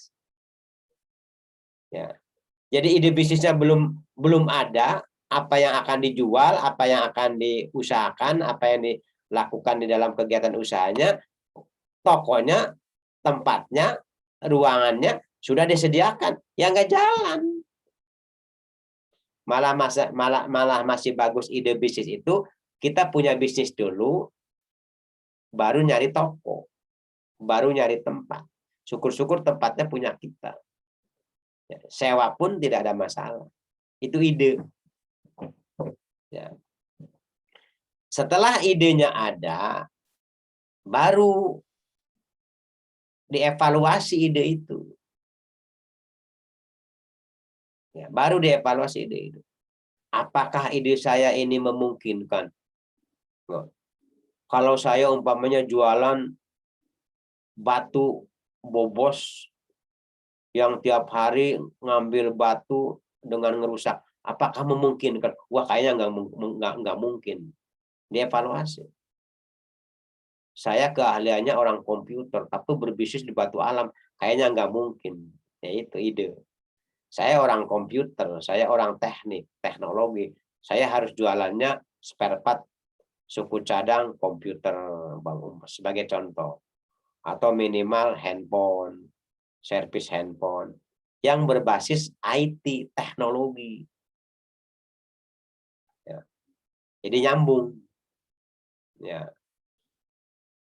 Ya. Jadi ide bisnisnya belum ada, apa yang akan dijual, apa yang akan diusahakan, apa yang dilakukan di dalam kegiatan usahanya, tokonya, tempatnya, ruangannya sudah disediakan, ya nggak jalan. Malah masih bagus ide bisnis itu, kita punya bisnis dulu, baru nyari toko, baru nyari tempat. Syukur-syukur tempatnya punya kita. Sewa pun tidak ada masalah. Itu ide. Ya. Setelah idenya ada, baru dievaluasi ide itu. Ya, baru dievaluasi ide itu. Apakah ide saya ini memungkinkan? Nah, kalau saya umpamanya jualan batu bobos yang tiap hari ngambil batu dengan ngerusak, apakah memungkinkan? Wah, kayaknya nggak mungkin. Dievaluasi. Saya keahliannya orang komputer, tapi berbisnis di batu alam, kayaknya nggak mungkin. Ya itu ide. Saya orang komputer, saya orang teknik, teknologi. Saya harus jualannya spare part suku cadang komputer, sebagai contoh. Atau minimal handphone, servis handphone yang berbasis IT, teknologi. Ya. Jadi nyambung. Ya.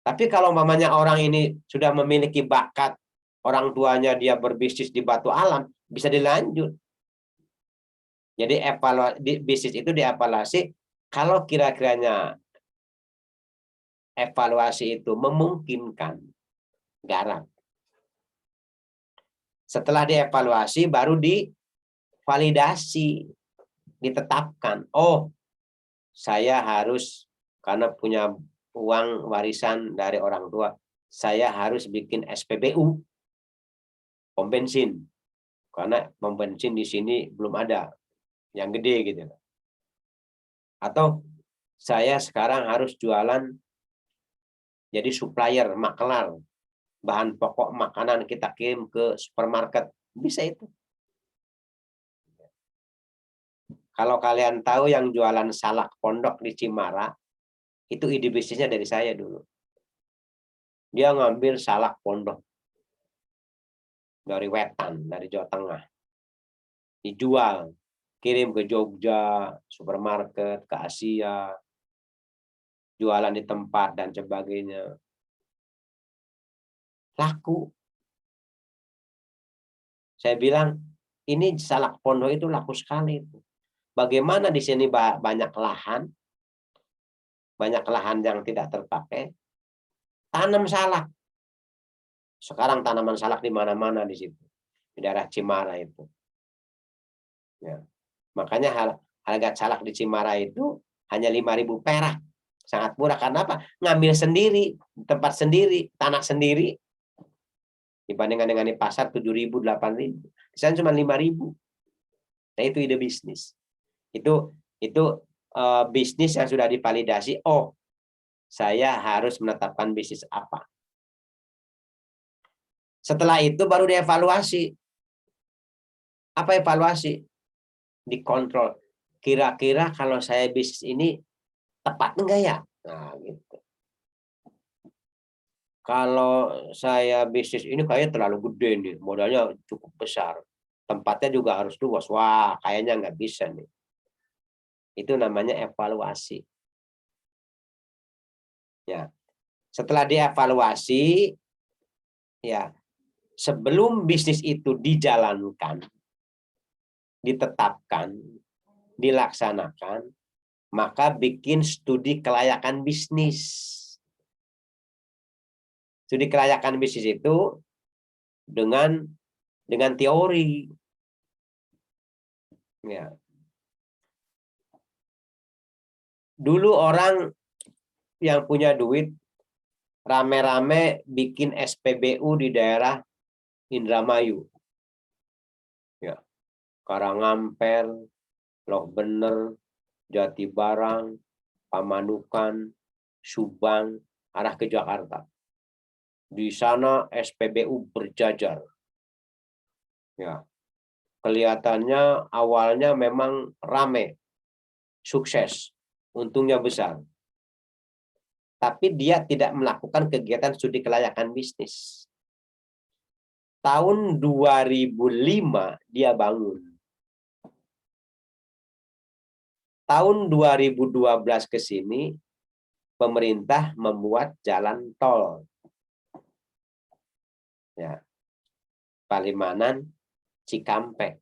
Tapi kalau mamanya orang ini sudah memiliki bakat, orang tuanya dia berbisnis di batu alam, bisa dilanjut. Jadi bisnis itu dievaluasi, kalau kira-kiranya evaluasi itu memungkinkan, garap. Setelah dievaluasi, baru divalidasi, ditetapkan. Oh, saya harus, karena punya uang warisan dari orang tua, saya harus bikin SPBU, pom bensin, karena pom bensin di sini belum ada yang gede gitu. Atau saya sekarang harus jualan jadi supplier, makelar, bahan pokok makanan kita kirim ke supermarket, bisa itu. Kalau kalian tahu yang jualan salak pondok di Cimara, itu ide bisnisnya dari saya dulu. Dia ngambil salak pondok dari Wetan, dari Jawa Tengah. Dijual, kirim ke Jogja, supermarket, ke Asia, jualan di tempat dan sebagainya. Laku. Saya bilang, ini salak pondok itu laku sekali. Bagaimana di sini banyak lahan yang tidak terpakai, tanam salak. Sekarang tanaman salak di mana-mana di situ, di daerah Cimara itu. Ya. Makanya harga salak di Cimara itu hanya 5.000 perak, sangat murah. Karena apa? Ngambil sendiri, tempat sendiri, tanah sendiri. Dibandingkan dengan di pasar 7.000, 8.000, di sana cuma 5.000. Nah, itu ide bisnis. Itu bisnis yang sudah divalidasi. Oh, saya harus menetapkan bisnis apa. Setelah itu baru dievaluasi. Apa evaluasi? Dikontrol. Kira-kira kalau saya bisnis ini tepat enggak ya? Nah, gitu. Kalau saya bisnis ini kayaknya terlalu gede nih, modalnya cukup besar. Tempatnya juga harus luas. Wah, kayaknya nggak bisa nih. Itu namanya evaluasi. Ya. Setelah dievaluasi, ya, sebelum bisnis itu dijalankan, ditetapkan, dilaksanakan, maka bikin studi kelayakan bisnis. Studi kelayakan bisnis itu dengan teori. Ya. Dulu orang yang punya duit rame-rame bikin SPBU di daerah Indramayu. Ya. Karangampel, Loh Bener, Jatibarang, Pamanukan, Subang, arah ke Jakarta. Di sana SPBU berjajar. Ya. kelihatannya awalnya memang rame, sukses, untungnya besar. Tapi dia tidak melakukan kegiatan studi kelayakan bisnis. Tahun 2005 dia bangun. Tahun 2012 ke sini pemerintah membuat jalan tol. Ya. Palimanan, Cikampek.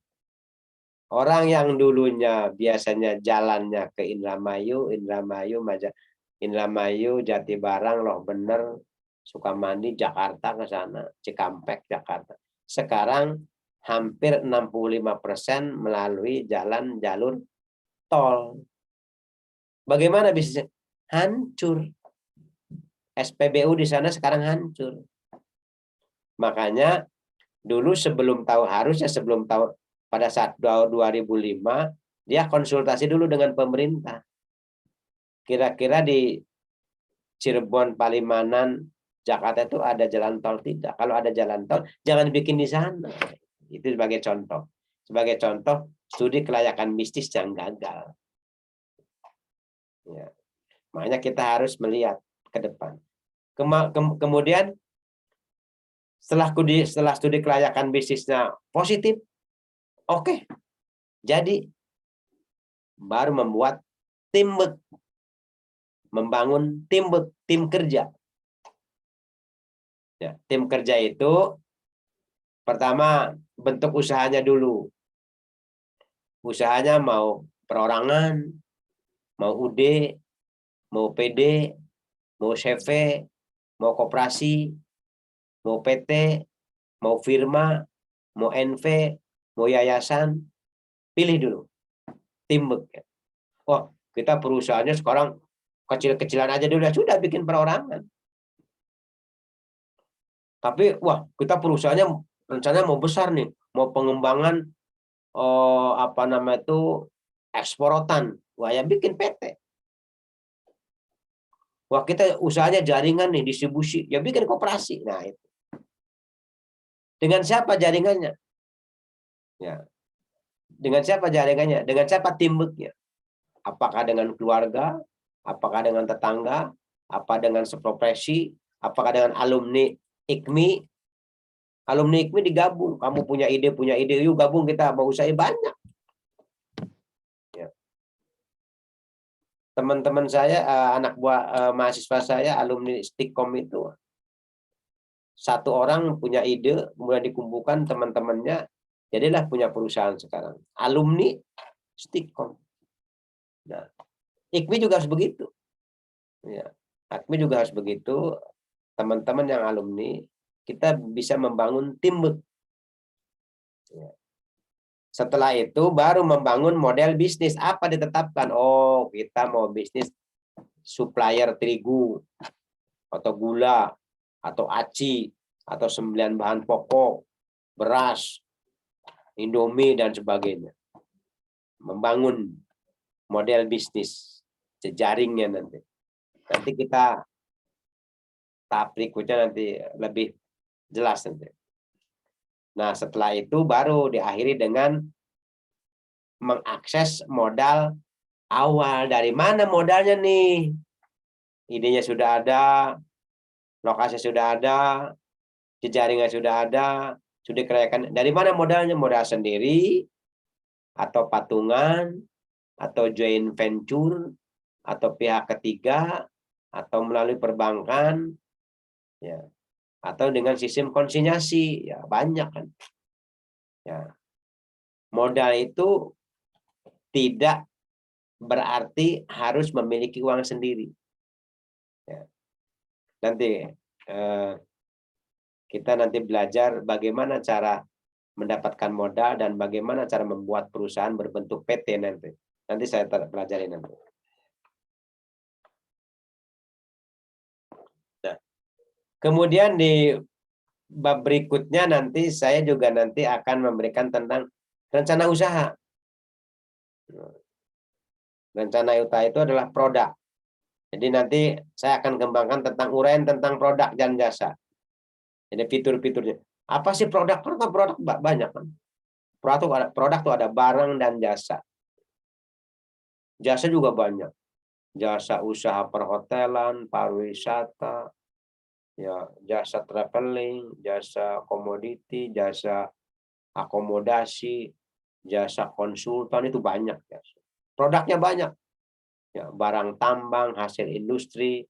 Orang yang dulunya biasanya jalannya ke Indramayu, Jatibarang, Loh Bener, Sukamandi, Jakarta ke sana, Cikampek, Jakarta. Sekarang hampir 65% melalui jalur tol. Bagaimana bisnisnya? Hancur. SPBU di sana sekarang hancur. Makanya dulu sebelum tahu pada saat 2005 dia konsultasi dulu dengan pemerintah. Kira-kira di Cirebon, Palimanan, Jakarta itu ada jalan tol tidak? Kalau ada jalan tol, jangan bikin di sana. Itu sebagai contoh. Sebagai contoh studi kelayakan bisnis yang gagal. Ya. Makanya kita harus melihat ke depan. Kemudian setelah studi kelayakan bisnisnya positif, oke. Jadi baru membuat teamwork, membangun teamwork, tim kerja. Ya, tim kerja itu pertama bentuk usahanya dulu. Usahanya mau perorangan, mau UD, mau PD, mau CV, mau koperasi, mau PT, mau firma, mau NV, mau yayasan, pilih dulu. Teamwork. Oh, kita perusahaannya sekarang kecil-kecilan aja dulu, ya sudah bikin perorangan. Tapi wah, kita perusahaannya rencananya mau besar nih, mau pengembangan eksporotan. Wah, ya bikin PT. Wah, kita usahanya jaringan nih, distribusi, ya bikin koperasi. Nah, itu. Dengan siapa jaringannya? Ya. Dengan siapa jaringannya? Dengan siapa teamworknya? Apakah dengan keluarga? Apakah dengan tetangga? Apa dengan seprofesi? Apakah dengan alumni IKMI? Alumni IKMI digabung. Kamu punya ide, yuk gabung kita mau usaha banyak. Ya. Teman-teman saya, anak buah mahasiswa saya, alumni Stikom itu, satu orang punya ide, kemudian dikumpulkan teman-temannya, jadilah punya perusahaan sekarang. Alumni Stikom. Nah, IKMI juga harus begitu. Ya, IKMI juga harus begitu. Teman-teman yang alumni, kita bisa membangun teamwork. Ya. Setelah itu baru membangun model bisnis. Apa ditetapkan? Oh, kita mau bisnis supplier terigu, atau gula, atau aci, atau 9 bahan pokok, beras, Indomie, dan sebagainya. Membangun model bisnis, jejaringnya nanti. Nanti kita tahap berikutnya nanti lebih jelas nanti. Nah, setelah itu baru diakhiri dengan mengakses modal awal. Dari mana modalnya nih? Idenya sudah ada, lokasi sudah ada, jejaringnya sudah ada, sudah kelayakan. Dari mana modalnya? Modal sendiri, atau patungan, atau joint venture, atau pihak ketiga, atau melalui perbankan, ya, atau dengan sistem konsinyasi, ya banyak kan. Ya. Modal itu tidak berarti harus memiliki uang sendiri. Ya. Nanti kita nanti belajar bagaimana cara mendapatkan modal dan bagaimana cara membuat perusahaan berbentuk PT nanti. Nanti saya pelajari nanti. Nah, kemudian di bab berikutnya nanti saya juga nanti akan memberikan tentang rencana usaha. Rencana usaha itu adalah produk. Jadi nanti saya akan kembangkan tentang uraian tentang produk dan jasa. Jadi fitur-fiturnya. Apa sih produk? Produk banyak kan. Produk tuh ada barang dan jasa. Jasa juga banyak. Jasa usaha perhotelan, pariwisata, ya, jasa traveling, jasa komoditi, jasa akomodasi, jasa konsultan, itu banyak ya. Produknya banyak. Ya, barang tambang, hasil industri,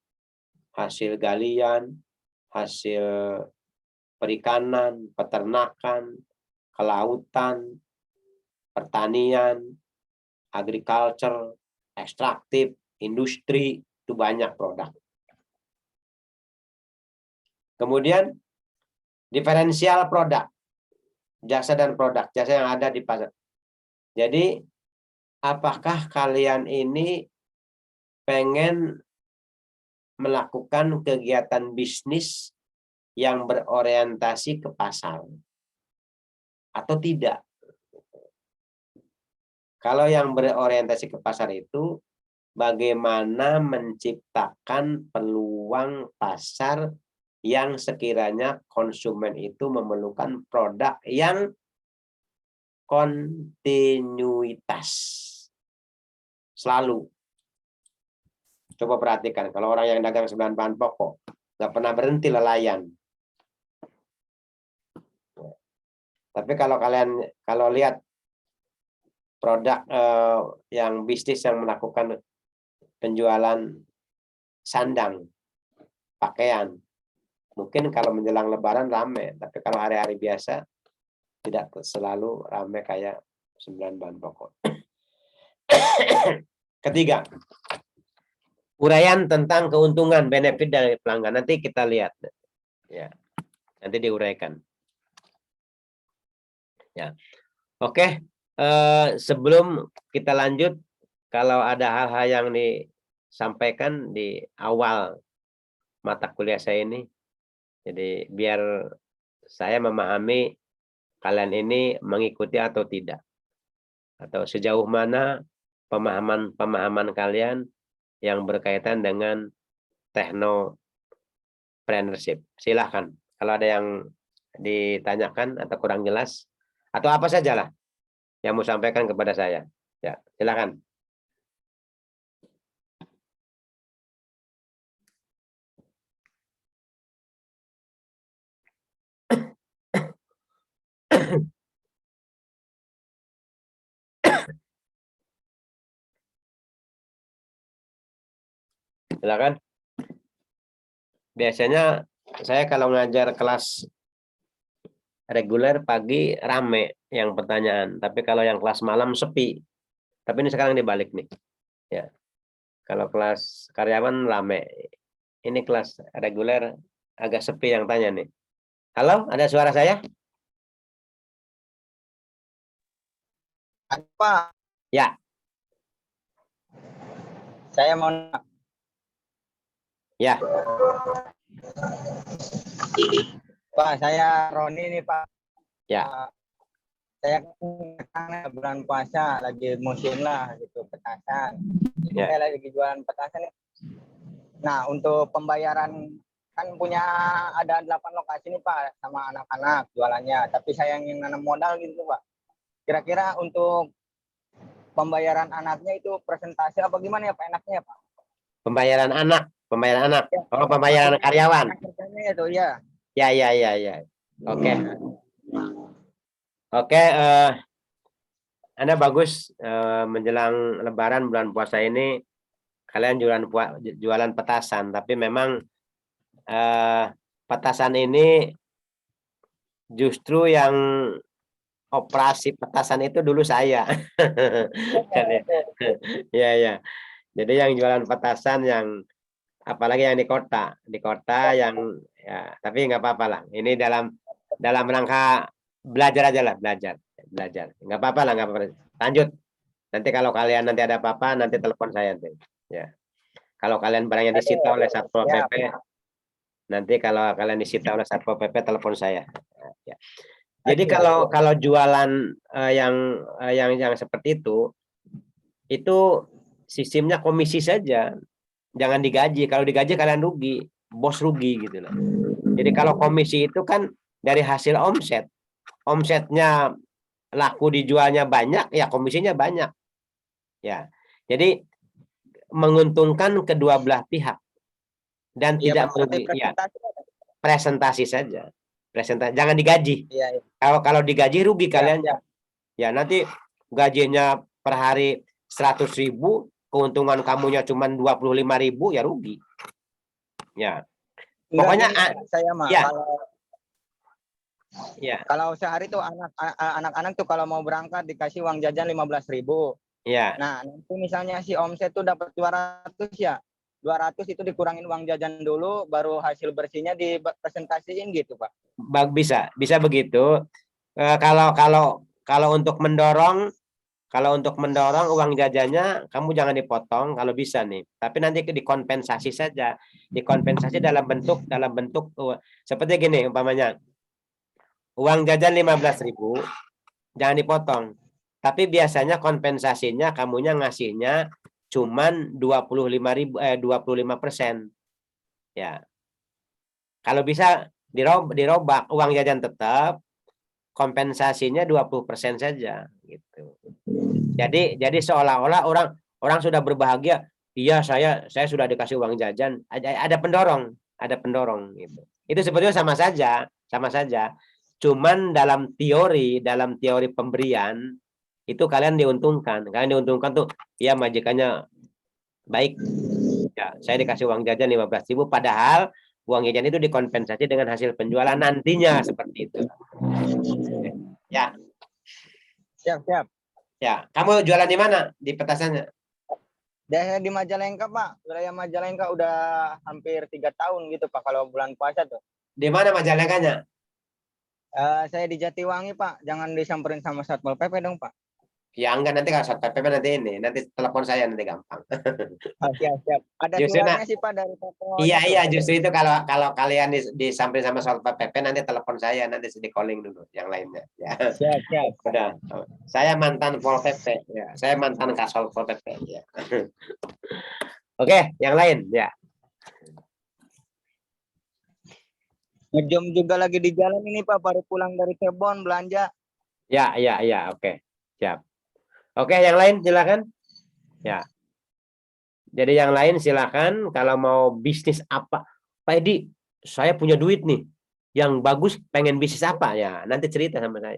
hasil galian, hasil perikanan, peternakan, kelautan, pertanian, agriculture, ekstraktif, industri, itu banyak produk. Kemudian diferensial produk, jasa dan produk, jasa yang ada di pasar. Jadi apakah kalian ini pengen melakukan kegiatan bisnis yang berorientasi ke pasar atau tidak? Kalau yang berorientasi ke pasar itu bagaimana menciptakan peluang pasar yang sekiranya konsumen itu memerlukan produk yang kontinuitas selalu. Coba perhatikan, kalau orang yang dagang 9 bahan pokok nggak pernah berhenti lelayan. Tapi kalau lihat produk yang bisnis yang melakukan penjualan sandang, pakaian, mungkin kalau menjelang Lebaran rame, tapi kalau hari-hari biasa tidak selalu rame kayak 9 bahan pokok. Ketiga, uraian tentang keuntungan benefit dari pelanggan. Nanti kita lihat, ya, nanti diuraikan. Ya, oke. Sebelum kita lanjut, kalau ada hal-hal yang disampaikan di awal mata kuliah saya ini, jadi biar saya memahami kalian ini mengikuti atau tidak, atau sejauh mana pemahaman kalian yang berkaitan dengan technopreneurship. Silahkan kalau ada yang ditanyakan atau kurang jelas atau apa sajalah yang mau sampaikan kepada saya, ya silakan. Silakan. Biasanya saya kalau ngajar kelas reguler pagi rame yang pertanyaan, tapi kalau yang kelas malam sepi. Tapi ini sekarang dibalik nih. Ya. Kalau kelas karyawan rame. Ini kelas reguler agak sepi yang tanya nih. Halo, ada suara saya? Pak, Ya. saya mau Ya. Pak, saya Roni nih Pak. Ya. Saya kan bulan puasa lagi musim lah gitu petasan. Ya. Saya lagi jualan petasan nih. Nah, untuk pembayaran kan punya ada 8 lokasi nih Pak sama anak-anak jualannya. Tapi saya yang nanam modal gitu Pak. Kira-kira untuk pembayaran anaknya itu presentasi apa gimana ya Pak enaknya Pak? Pembayaran anak. Oh, pembayaran karyawan. Kerjanya itu ya. Ya. Oke. Oke, Anda bagus menjelang Lebaran bulan puasa ini kalian jualan petasan, tapi memang petasan ini justru yang operasi petasan itu dulu saya. Ya. Jadi yang jualan petasan yang apalagi yang di kota yang ya, tapi nggak apa-apa lah. Ini dalam rangka belajar aja lah, belajar. Nggak apa-apa lah, nggak apa-apa. Lanjut. Nanti kalau kalian nanti ada apa-apa, nanti telepon saya nanti. Ya. Kalau kalian barangnya disita oleh Satpol PP, nanti kalau kalian disita oleh Satpol PP, telepon saya. Ya. Jadi kalau jualan yang seperti itu sistemnya komisi saja, jangan digaji. Kalau digaji kalian rugi, bos rugi gitu loh. Jadi kalau komisi itu kan dari hasil omsetnya laku dijualnya banyak, ya komisinya banyak. Ya, jadi menguntungkan kedua belah pihak dan Iya, tidak Pak, berarti merugi. Ya, presentasi. presentasi saja. Presentasi, jangan digaji. Iya, iya. Kalau digaji rugi Siap, kalian. siap. Ya nanti gajinya per hari 100.000, keuntungan kamunya cuma 25.000, ya rugi. Ya, Enggak pokoknya gini, Pak, saya mah ya. kalau sehari tuh anak-anak tuh kalau mau berangkat dikasih uang jajan 15.000. Ya. Nah, nanti misalnya si omset tuh dapat 200 ya. 200 itu dikurangin uang jajan dulu, baru hasil bersihnya dipresentasiin gitu, Pak. Bisa begitu. Kalau untuk mendorong uang jajannya kamu jangan dipotong kalau bisa nih. Tapi nanti dikompensasi saja. Dikompensasi dalam bentuk seperti gini umpamanya. Uang jajan 15.000 jangan dipotong. Tapi biasanya kompensasinya kamunya ngasihnya cuman 25%. Ya. Kalau bisa dirobak uang jajan tetap, kompensasinya 20% saja gitu. Jadi seolah-olah orang sudah berbahagia, iya saya sudah dikasih uang jajan, ada pendorong gitu. Itu sebetulnya sama saja. Cuman dalam teori pemberian itu kalian diuntungkan tuh, ya majikannya baik. Ya, saya dikasih uang jajan 15.000, padahal uang jajan itu dikompensasi dengan hasil penjualan nantinya seperti itu. Ya. Siap. Ya, kamu jualan di mana? Di petasannya? Di Majalengka, Pak. Wilayah Majalengka udah hampir 3 tahun gitu, Pak, kalau bulan puasa tuh. Di mana Majalengkanya? Saya di Jatiwangi, Pak. Jangan disamperin sama Satpol PP dong, Pak. Ya enggak, nanti kalau Satpol PP nanti telepon saya nanti gampang. Siap. Ada suratnya sih, Pak, dari toko. Iya, justru itu kalau kalian disamperin sama Satpol PP nanti telepon saya, nanti di calling dulu yang lainnya. Ya. Siap. Udah. Saya mantan Pol PP, ya. Saya mantan Kasol Pol PP, ya. Oke, yang lain, ya. Ngejom juga lagi di jalan ini, Pak, baru pulang dari Cirebon belanja. Ya, oke. Siap. Oke, yang lain silakan. Ya. Jadi yang lain silakan kalau mau bisnis apa. Pak Edi, saya punya duit nih. Yang bagus pengen bisnis apa ya? Nanti cerita sama saya.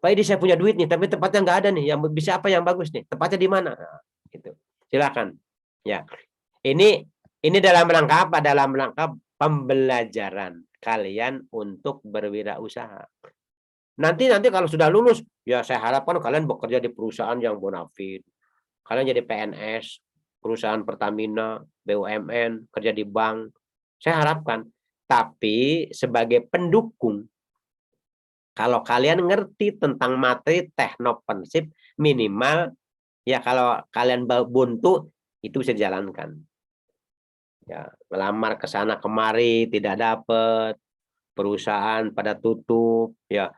Pak Edi, saya punya duit nih, tapi tempatnya nggak ada nih. Yang bisa apa yang bagus nih? Tempatnya di mana? Nah, gitu. Silakan. Ya. Ini dalam rangka apa? Dalam rangka pembelajaran kalian untuk berwirausaha. Nanti kalau sudah lulus, ya saya harapkan kalian bekerja di perusahaan yang bonafit. Kalian jadi PNS, perusahaan Pertamina, BUMN, kerja di bank. Saya harapkan. Tapi sebagai pendukung, kalau kalian ngerti tentang materi teknopensip, minimal ya kalau kalian buntu itu bisa dijalankan. Ya, melamar ke sana kemari tidak dapat, perusahaan pada tutup, ya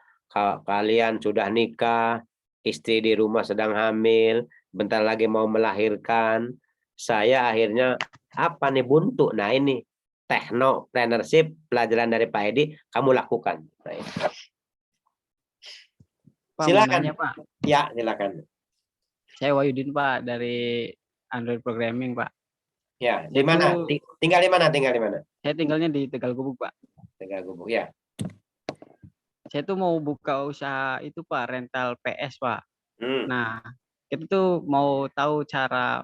kalian sudah nikah, istri di rumah sedang hamil, bentar lagi mau melahirkan, saya akhirnya apa nih buntu. Nah ini teknopreneurship, pelajaran dari Pak Edi, kamu lakukan. Nah, Pak, silakan. nanya, Pak. Ya, silakan. Saya Wahyudin, Pak, dari Android Programming, Pak. Ya, di mana? Tinggal di mana? Saya tinggalnya di Tegal Gubuk, Pak. Tegal Gubuk, ya. Saya tuh mau buka usaha itu, Pak, rental PS, Pak. Nah, kita tuh mau tahu cara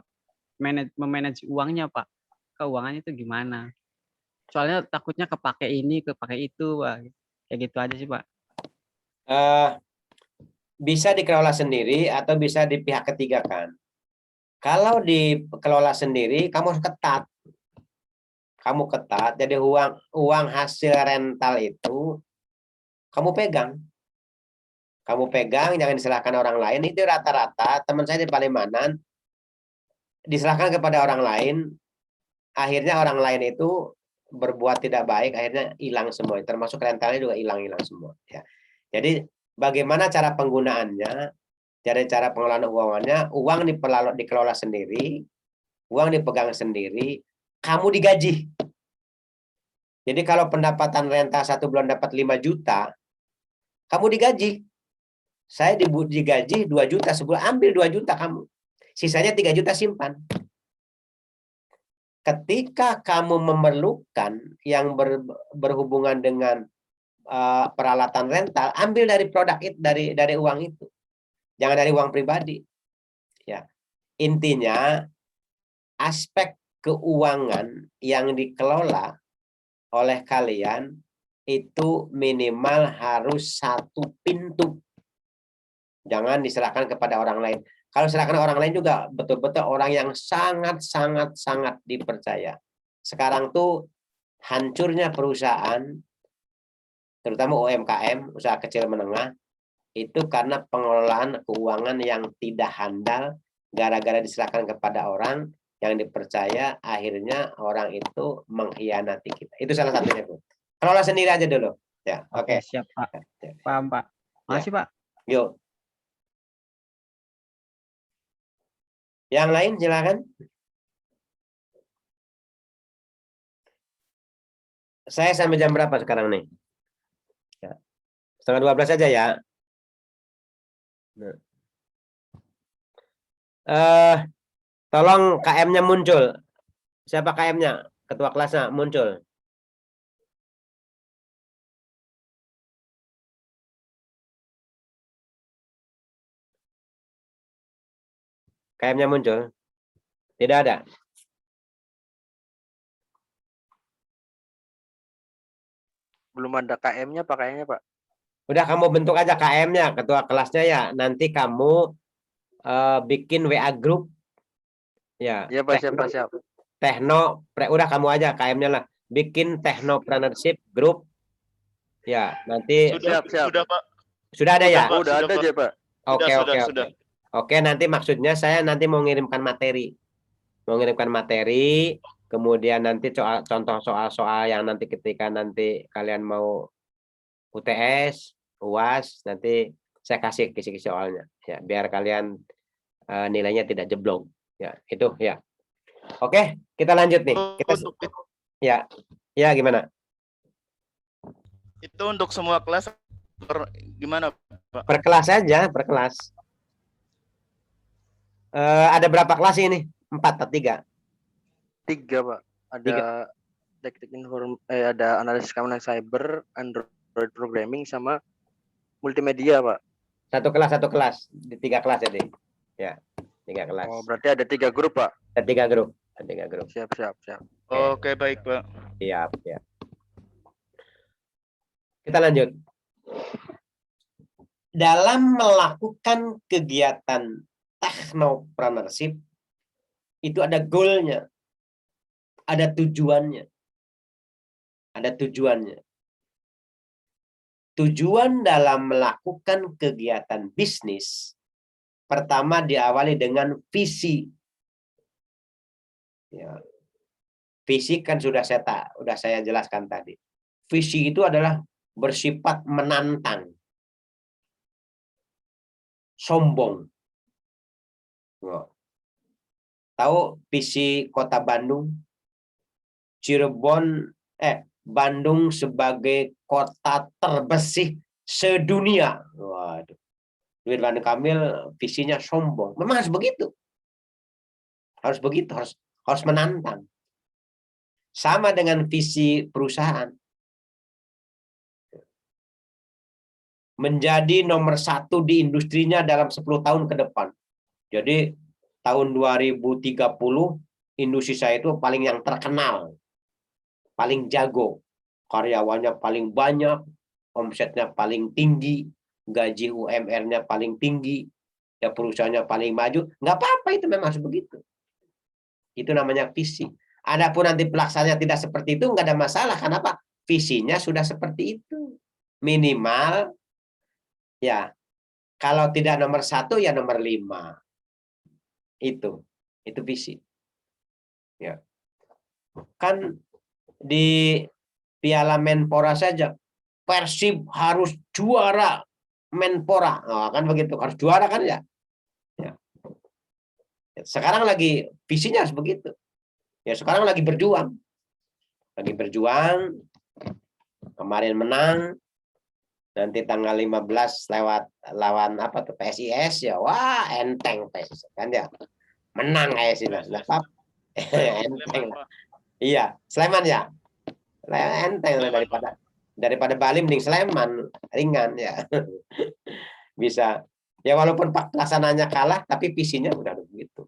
memanage uangnya, Pak. Keuangannya itu gimana? Soalnya takutnya kepake ini, kepake itu, Pak. Kayak gitu aja sih, Pak. Bisa dikelola sendiri atau bisa di pihak ketiga kan. Kalau dikelola sendiri, kamu harus ketat. Jadi uang hasil rental itu kamu pegang. Jangan diserahkan orang lain. Itu rata-rata teman saya di Palimanan diserahkan kepada orang lain. Akhirnya orang lain itu berbuat tidak baik, akhirnya hilang semua. Termasuk rentalnya juga hilang semua. Ya. Jadi bagaimana cara penggunaannya? Dari cara pengelolaan keuangannya, uang dikelola sendiri, uang dipegang sendiri, kamu digaji. Jadi kalau pendapatan rental 1 bulan dapat 5 juta, kamu digaji. Saya digaji 2 juta sebulan, ambil 2 juta kamu. Sisanya 3 juta simpan. Ketika kamu memerlukan yang berhubungan dengan peralatan rental, ambil dari produk itu, dari uang itu. Jangan dari uang pribadi. Ya. Intinya aspek keuangan yang dikelola oleh kalian itu minimal harus 1 pintu. Jangan diserahkan kepada orang lain. Kalau serahkan orang lain juga betul-betul orang yang sangat dipercaya. Sekarang tuh hancurnya perusahaan, terutama UMKM, usaha kecil menengah, itu karena pengelolaan keuangan yang tidak handal, gara-gara diserahkan kepada orang yang dipercaya, akhirnya orang itu mengkhianati kita. Itu salah satunya, Bu. Kelola sendiri aja dulu. Ya, oke. Siap, Pak. Paham, Pak. Makasih, Pak. Yuk. Yang lain silakan. Saya sampai jam berapa sekarang nih? Ya. 11:30 aja ya. Tolong KM-nya muncul. Siapa KM-nya? Ketua kelasnya muncul. KM-nya muncul? Tidak ada. Belum ada KM-nya Pak kayaknya, Pak. Udah kamu bentuk aja KM-nya, ketua kelasnya ya. Nanti kamu bikin WA group. Ya. Iya, Pak, siap, Pak, siap. Udah kamu aja KM-nya lah. Bikin Technopreneurship group. Ya, nanti Siap. Sudah, Pak. sudah ada ya? Pak, Udah ada Pak. aja, Pak. Oke. Sudah. Oke, nanti maksudnya saya nanti mau ngirimkan materi. Kemudian nanti contoh soal-soal yang nanti ketika nanti kalian mau UTS, UAS, nanti saya kasih kisi-kisi soalnya ya, biar kalian nilainya tidak jeblok. Ya, itu ya. Oke, kita lanjut nih. Ya, gimana? Itu untuk semua kelas gimana, Pak? Per kelas aja, per kelas. Ada berapa kelas ini? 4 atau 3? 3, Pak. Ada teknik ada analisis keamanan cyber, Android programming, sama multimedia, Pak. Satu kelas di 3 kelas jadi. Ya, 3 kelas. Oh, berarti ada 3 grup, Pak. Ada 3 grup. Siap. Oke, baik, Pak. Siap. Kita lanjut. Dalam melakukan kegiatan technopreneurship itu ada goalnya, ada tujuannya. Tujuan dalam melakukan kegiatan bisnis pertama diawali dengan visi. Ya. Visi kan sudah saya jelaskan tadi. Visi itu adalah bersifat menantang, sombong. Tahu visi Kota Bandung? Bandung sebagai kota terbersih sedunia. Waduh. Ridwan Kamil visinya sombong. Memang harus begitu. Harus menantang. Sama dengan visi perusahaan. Menjadi nomor 1 di industrinya dalam 10 tahun ke depan. Jadi tahun 2030 industri saya itu paling yang terkenal, paling jago, karyawannya paling banyak, omsetnya paling tinggi, gaji UMR-nya paling tinggi, ya perusahaannya paling maju. Nggak apa-apa, itu memang harus begitu. Itu namanya visi. Adapun nanti pelaksananya tidak seperti itu, nggak ada masalah. Kenapa? Visinya sudah seperti itu. Minimal, ya, kalau tidak nomor 1, ya nomor 5. Itu visi. Ya. Kan di Piala Menpora saja, Persib harus juara Menpora. Oh, kan begitu, harus juara kan ya? Ya. Sekarang lagi visinya harus begitu. Ya, sekarang lagi berjuang. Kemarin menang, nanti tanggal 15 lawan apa tuh PSIS ya, wah enteng PSIS kan ya, menang sih lah, enteng lah. Iya, Sleman ya, enteng lah, daripada Bali mending Sleman, ringan ya. Bisa ya, walaupun pelaksananya kalah tapi visinya udah begitu,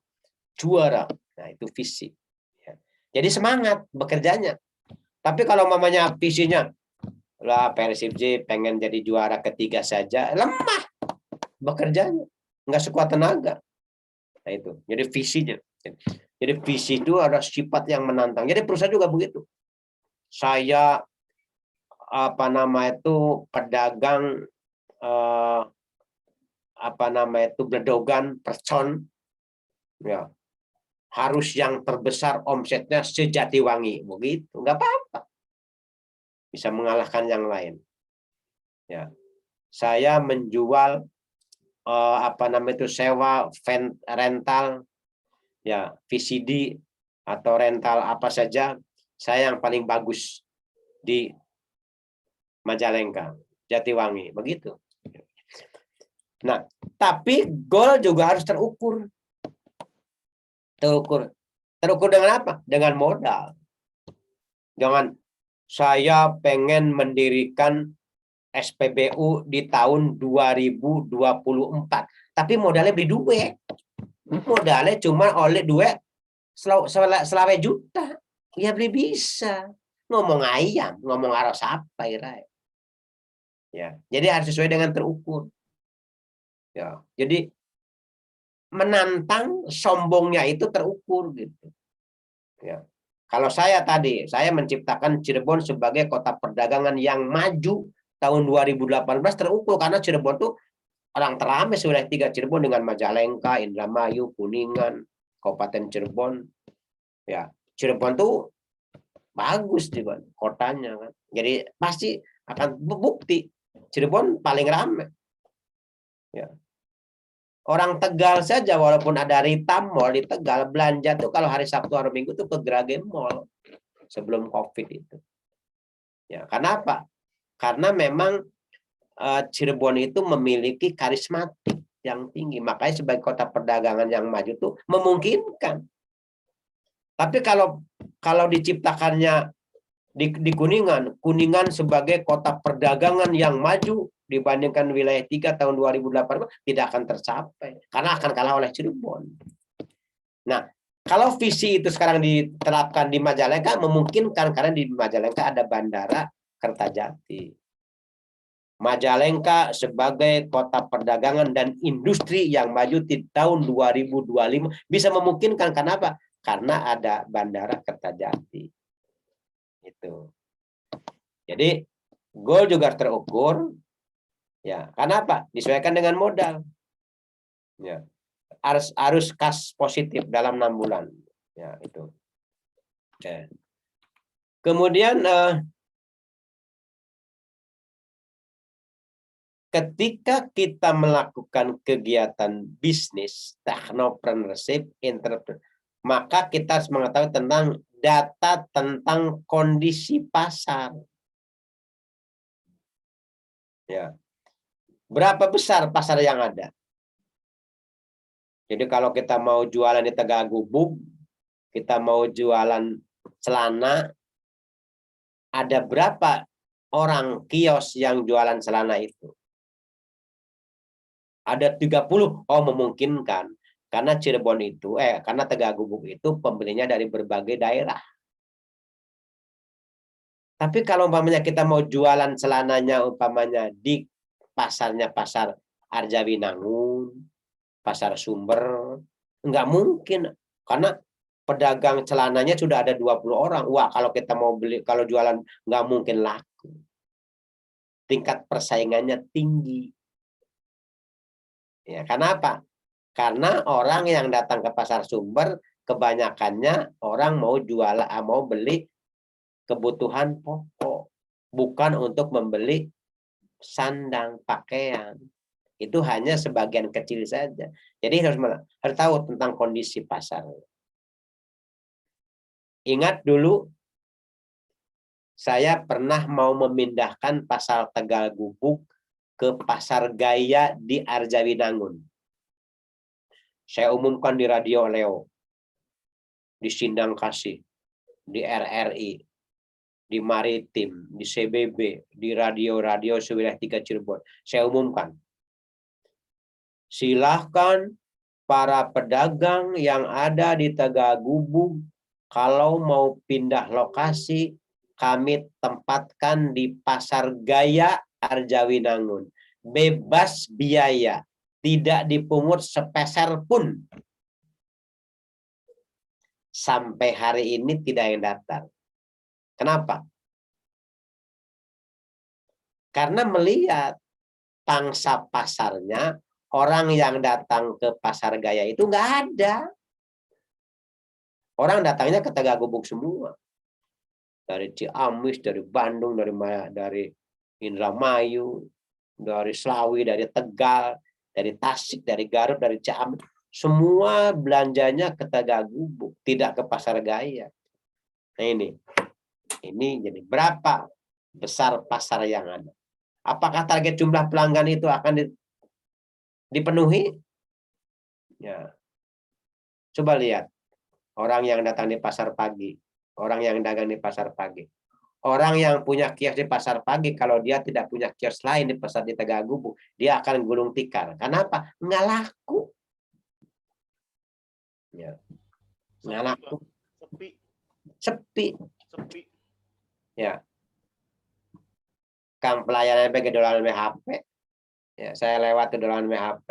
juara. Nah itu visi ya. Jadi semangat bekerjanya. Tapi kalau mamanya visinya lah Persib J pengen jadi juara ketiga saja, lemah bekerjanya, nggak sekuat tenaga. Nah itu jadi visinya. Jadi visi itu ada sifat yang menantang. Jadi perusahaan juga begitu. Saya pedagang bledogan percon ya, harus yang terbesar omsetnya sejatiwangi, begitu nggak apa-apa, bisa mengalahkan yang lain ya. Saya menjual sewa rental ya, VCD atau rental apa saja, saya yang paling bagus di Majalengka, Jatiwangi, begitu. Nah, tapi goal juga harus terukur. Terukur dengan apa? Dengan modal. Jangan saya pengen mendirikan SPBU di tahun 2024, tapi modalnya beli duit. Modalnya cuma oleh duit selawe juta. Ya beli bisa. Ngomong ayam, ngomong aros apa ya. Jadi harus sesuai dengan terukur. Ya, jadi menantang, sombongnya itu terukur gitu. Ya. Kalau saya menciptakan Cirebon sebagai kota perdagangan yang maju tahun 2018, terukur karena Cirebon tuh orang teramai wilayah 3 Cirebon dengan Majalengka, Indramayu, Kuningan, Kabupaten Cirebon. Ya, Cirebon tuh bagus juga kotanya kan. Jadi pasti akan bukti Cirebon paling ramai. Ya. Orang Tegal saja walaupun ada Rita Mall di Tegal, belanja tuh kalau hari Sabtu hari Minggu tuh ke Grage Mall sebelum Covid itu. Ya, kenapa? Karena memang Cirebon itu memiliki karismatik yang tinggi. Makanya sebagai kota perdagangan yang maju tuh memungkinkan. Tapi kalau diciptakannya di Kuningan sebagai kota perdagangan yang maju dibandingkan wilayah 3 tahun 2018 tidak akan tercapai karena akan kalah oleh Cirebon. Nah, kalau visi itu sekarang diterapkan di Majalengka memungkinkan karena di Majalengka ada Bandara Kertajati. Majalengka sebagai kota perdagangan dan industri yang maju di tahun 2025 bisa memungkinkan. Kenapa? Karena ada Bandara Kertajati. Itu. Jadi goal juga terukur. Ya, kenapa? Disesuaikan dengan modal. Ya. Harus kas positif dalam 6 bulan. Ya, itu. Ya. Kemudian ketika kita melakukan kegiatan bisnis, technopreneurship, entrepreneur, maka kita harus mengetahui tentang data tentang kondisi pasar. Ya. Berapa besar pasar yang ada? Jadi kalau kita mau jualan di Tegagubug, kita mau jualan celana, ada berapa orang kios yang jualan celana itu? Ada 30, memungkinkan. Karena Cirebon itu, karena Tegagubug itu pembelinya dari berbagai daerah. Tapi kalau umpamanya kita mau jualan celananya umpamanya di pasarnya pasar Arjawinangun, pasar Sumber, nggak mungkin karena pedagang celananya sudah ada 20 orang. Wah, kalau kita mau beli, kalau jualan nggak mungkin laku. Tingkat persaingannya tinggi. Ya, kenapa? Karena orang yang datang ke pasar Sumber kebanyakannya orang mau beli kebutuhan pokok, bukan untuk membeli sandang, pakaian. Itu hanya sebagian kecil saja. Jadi harus tahu tentang kondisi pasar. Ingat dulu saya pernah mau memindahkan pasar Tegagubug ke Pasar Gaya di Arjawinangun. Saya umumkan di Radio Leo, di Sindang Kasih, di RRI, di Maritim, di CBB, di radio-radio sewilayah 3 Cirebon. Saya umumkan. Silahkan para pedagang yang ada di Tegagubug, kalau mau pindah lokasi, kami tempatkan di Pasar Gaya Arjawinangun. Bebas biaya, tidak dipungut sepeser pun. Sampai hari ini tidak yang datang. Kenapa? Karena melihat pangsa pasarnya, orang yang datang ke Pasar Gaya itu nggak ada. Orang datangnya ke Tegagubug semua. Dari Ciamis, dari Bandung, dari Indramayu, dari Slawi, dari Tegal, dari Tasik, dari Garut, dari Ciamis. Semua belanjanya ke Tegagubug, tidak ke Pasar Gaya. Nah ini jadi berapa besar pasar yang ada. Apakah target jumlah pelanggan itu akan dipenuhi? Ya. Coba lihat. Orang yang datang di pasar pagi. Orang yang dagang di pasar pagi. Orang yang punya kios di pasar pagi, kalau dia tidak punya kios lain di pasar di Tegagubug, dia akan gulung tikar. Kenapa? Nggak laku. Ya. Nggak laku. Sepi. Ya. Kang pelayanan ke dolan HP. Ya, saya lewat ke dolan HP.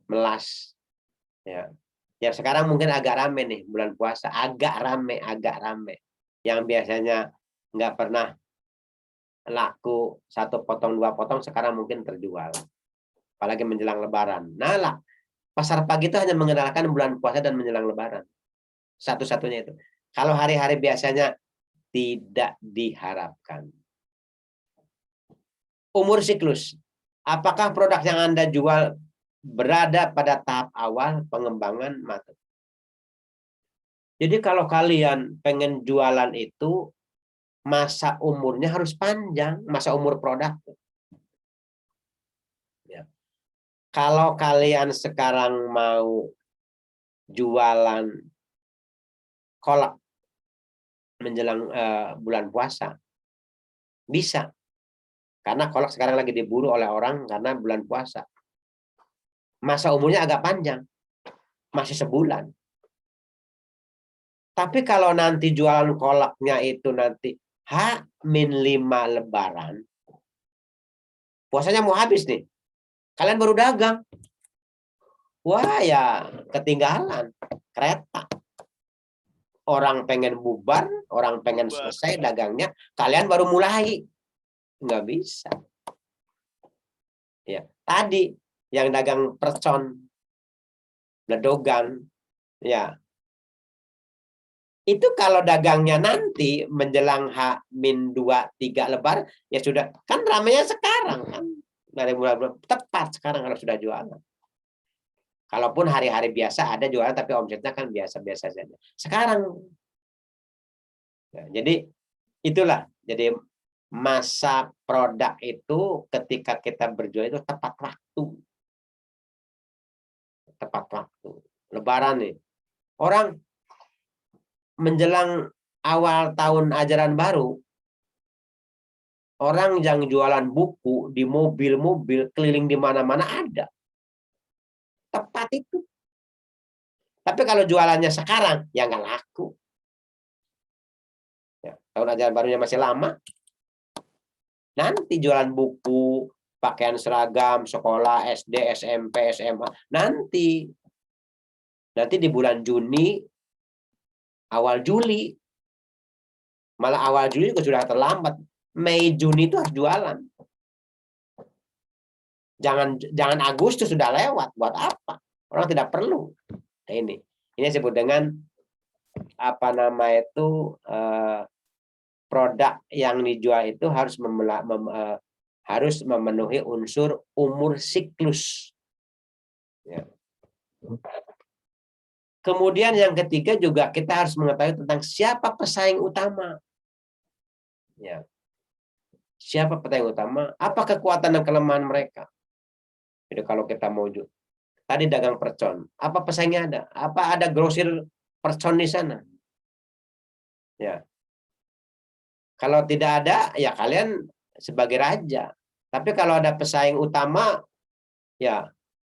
Melas. Ya. Ya sekarang mungkin agak rame nih bulan puasa, agak rame. Yang biasanya nggak pernah laku 1 potong 2 potong, sekarang mungkin terjual. Apalagi menjelang Lebaran. Nah lah, pasar pagi itu hanya mengenalkan bulan puasa dan menjelang Lebaran. Satu-satunya itu. Kalau hari-hari biasanya tidak diharapkan. Umur siklus. Apakah produk yang Anda jual berada pada tahap awal pengembangan materi? Jadi kalau kalian pengen jualan itu, masa umurnya harus panjang, masa umur produk. Ya. Kalau kalian sekarang mau jualan kolak menjelang bulan puasa, bisa. Karena kolak sekarang lagi diburu oleh orang karena bulan puasa. Masa umurnya agak panjang, masih sebulan. Tapi kalau nanti jualan kolaknya itu nanti H-5 Lebaran, puasanya mau habis nih, kalian baru dagang, wah ya ketinggalan kereta. Orang pengen bubar, orang pengen selesai dagangnya, kalian baru mulai, nggak bisa. Ya, tadi yang dagang percon, ledogan, ya. Itu kalau dagangnya nanti menjelang H-2, 3 Lebaran, ya sudah, kan ramainya sekarang kan. Dari bulan tepat sekarang kalau sudah jualan. Kalaupun hari-hari biasa ada jualan tapi omsetnya kan biasa-biasa saja. Sekarang. Ya, jadi itulah. Jadi masa produk itu ketika kita berjual itu tepat waktu. Tepat waktu. Lebaran nih. Orang menjelang awal tahun ajaran baru, orang yang jualan buku di mobil-mobil keliling di mana-mana ada. Tepat itu. Tapi kalau jualannya sekarang, ya nggak laku. Ya, tahun ajaran barunya masih lama. Nanti jualan buku, pakaian seragam, sekolah, SD, SMP, SMA. Nanti di bulan Juni, awal Juli. Malah awal Juli juga sudah terlambat. Mei, Juni itu harus jualan. Jangan Agustus sudah lewat. Buat apa? Orang tidak perlu. Nah, ini disebut dengan apa nama itu produk yang dijual itu harus memenuhi unsur umur siklus. Ya. Kemudian yang ketiga juga kita harus mengetahui tentang siapa pesaing utama. Ya. Siapa pesaing utama? Apa kekuatan dan kelemahan mereka? Jadi kalau kita mau tadi dagang percon, apa pesaingnya ada? Apa ada grosir percon di sana? Ya. Kalau tidak ada, ya kalian sebagai raja. Tapi kalau ada pesaing utama, ya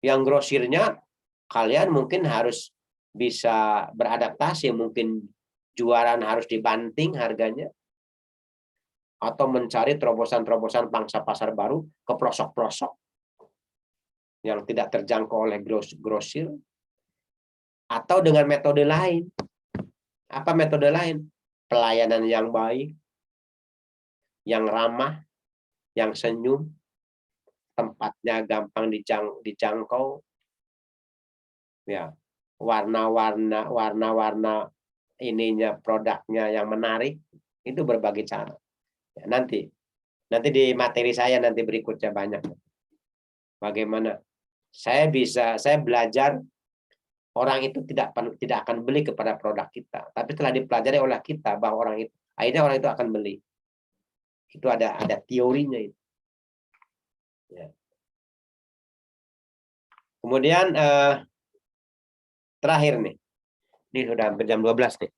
yang grosirnya kalian mungkin harus bisa beradaptasi, mungkin jualan harus dibanting harganya, atau mencari terobosan-terobosan pangsa pasar baru ke pelosok-pelosok yang tidak terjangkau oleh grosir, atau dengan metode lain. Apa metode lain? Pelayanan yang baik, yang ramah, yang senyum, tempatnya gampang dijangkau, ya, warna-warna ininya, produknya yang menarik, itu berbagai cara. Ya, nanti di materi saya nanti berikutnya banyak. Bagaimana saya belajar orang itu tidak akan beli kepada produk kita, tapi telah dipelajari oleh kita bahwa akhirnya orang itu akan beli. Itu ada teorinya itu. Ya. Kemudian terakhir nih. Ini sudah hampir jam 12 nih.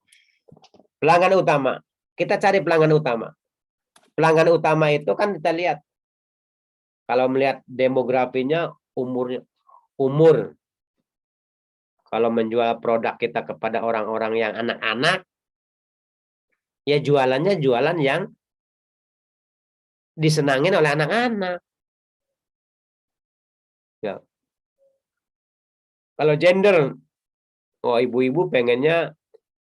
Pelanggan utama. Kita cari pelanggan utama. Pelanggan utama itu kan kita lihat. Kalau melihat demografinya, umur. Kalau menjual produk kita kepada orang-orang yang anak-anak, ya jualannya jualan yang disenangin oleh anak-anak. Ya. Kalau gender, ibu-ibu pengennya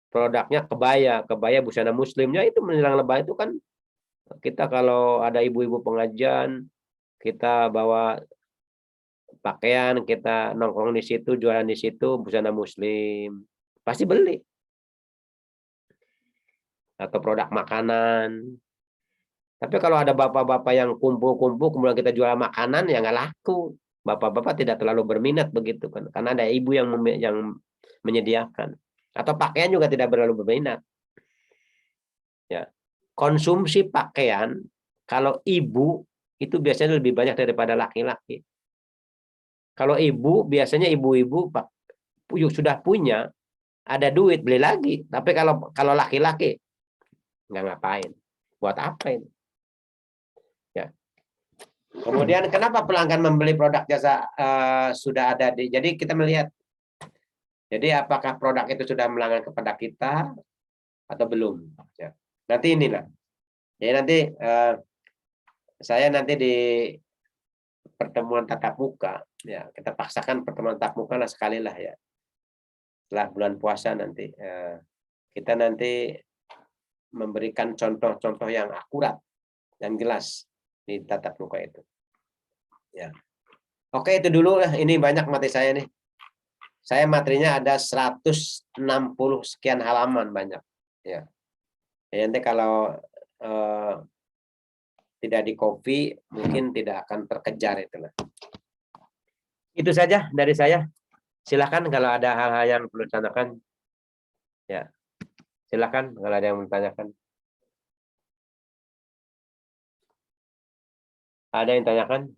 produknya kebaya busana muslimnya, itu menjelang Lebaran itu kan kita kalau ada ibu-ibu pengajian, kita bawa pakaian, kita nongkrong di situ, jualan di situ busana muslim, pasti beli. Atau produk makanan. Tapi kalau ada bapak-bapak yang kumpul-kumpul kemudian kita jual makanan, ya nggak laku. Bapak-bapak tidak terlalu berminat begitu kan, karena ada ibu yang menyediakan. Atau pakaian juga tidak terlalu berminat. Ya. Konsumsi pakaian kalau ibu itu biasanya lebih banyak daripada laki-laki. Kalau ibu biasanya ibu-ibu sudah punya, ada duit beli lagi. Tapi kalau laki-laki nggak ngapain, buat apa ini? Ya. Kemudian kenapa pelanggan membeli produk jasa sudah ada jadi kita melihat. Jadi apakah produk itu sudah melanggan kepada kita atau belum? Ya. Nanti inilah. Jadi nanti saya nanti di pertemuan tatap muka, ya kita paksakan pertemuan tatap muka lah sekali lah ya. Setelah bulan puasa nanti kita nanti memberikan contoh-contoh yang akurat dan jelas di tatap muka itu. Ya. Oke, itu dulu lah. Ini banyak materi saya nih. Saya materinya ada 160 sekian halaman banyak. Ya. Jadi nanti kalau tidak di copy mungkin tidak akan terkejar itulah. Itu saja dari saya. Silakan kalau ada hal-hal yang perlu ditanyakan. Ya. Silakan kalau ada yang menanyakan. Ada yang tanyakan?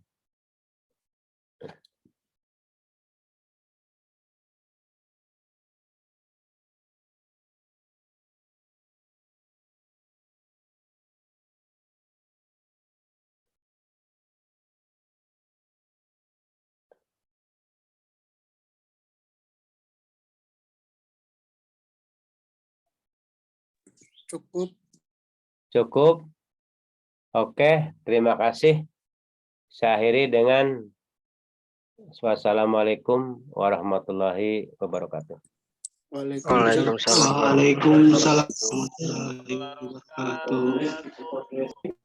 Cukup. Oke, terima kasih. Saya akhiri dengan wassalamualaikum warahmatullahi wabarakatuh. Waalaikumsalam. Waalaikumsalam warahmatullahi wabarakatuh.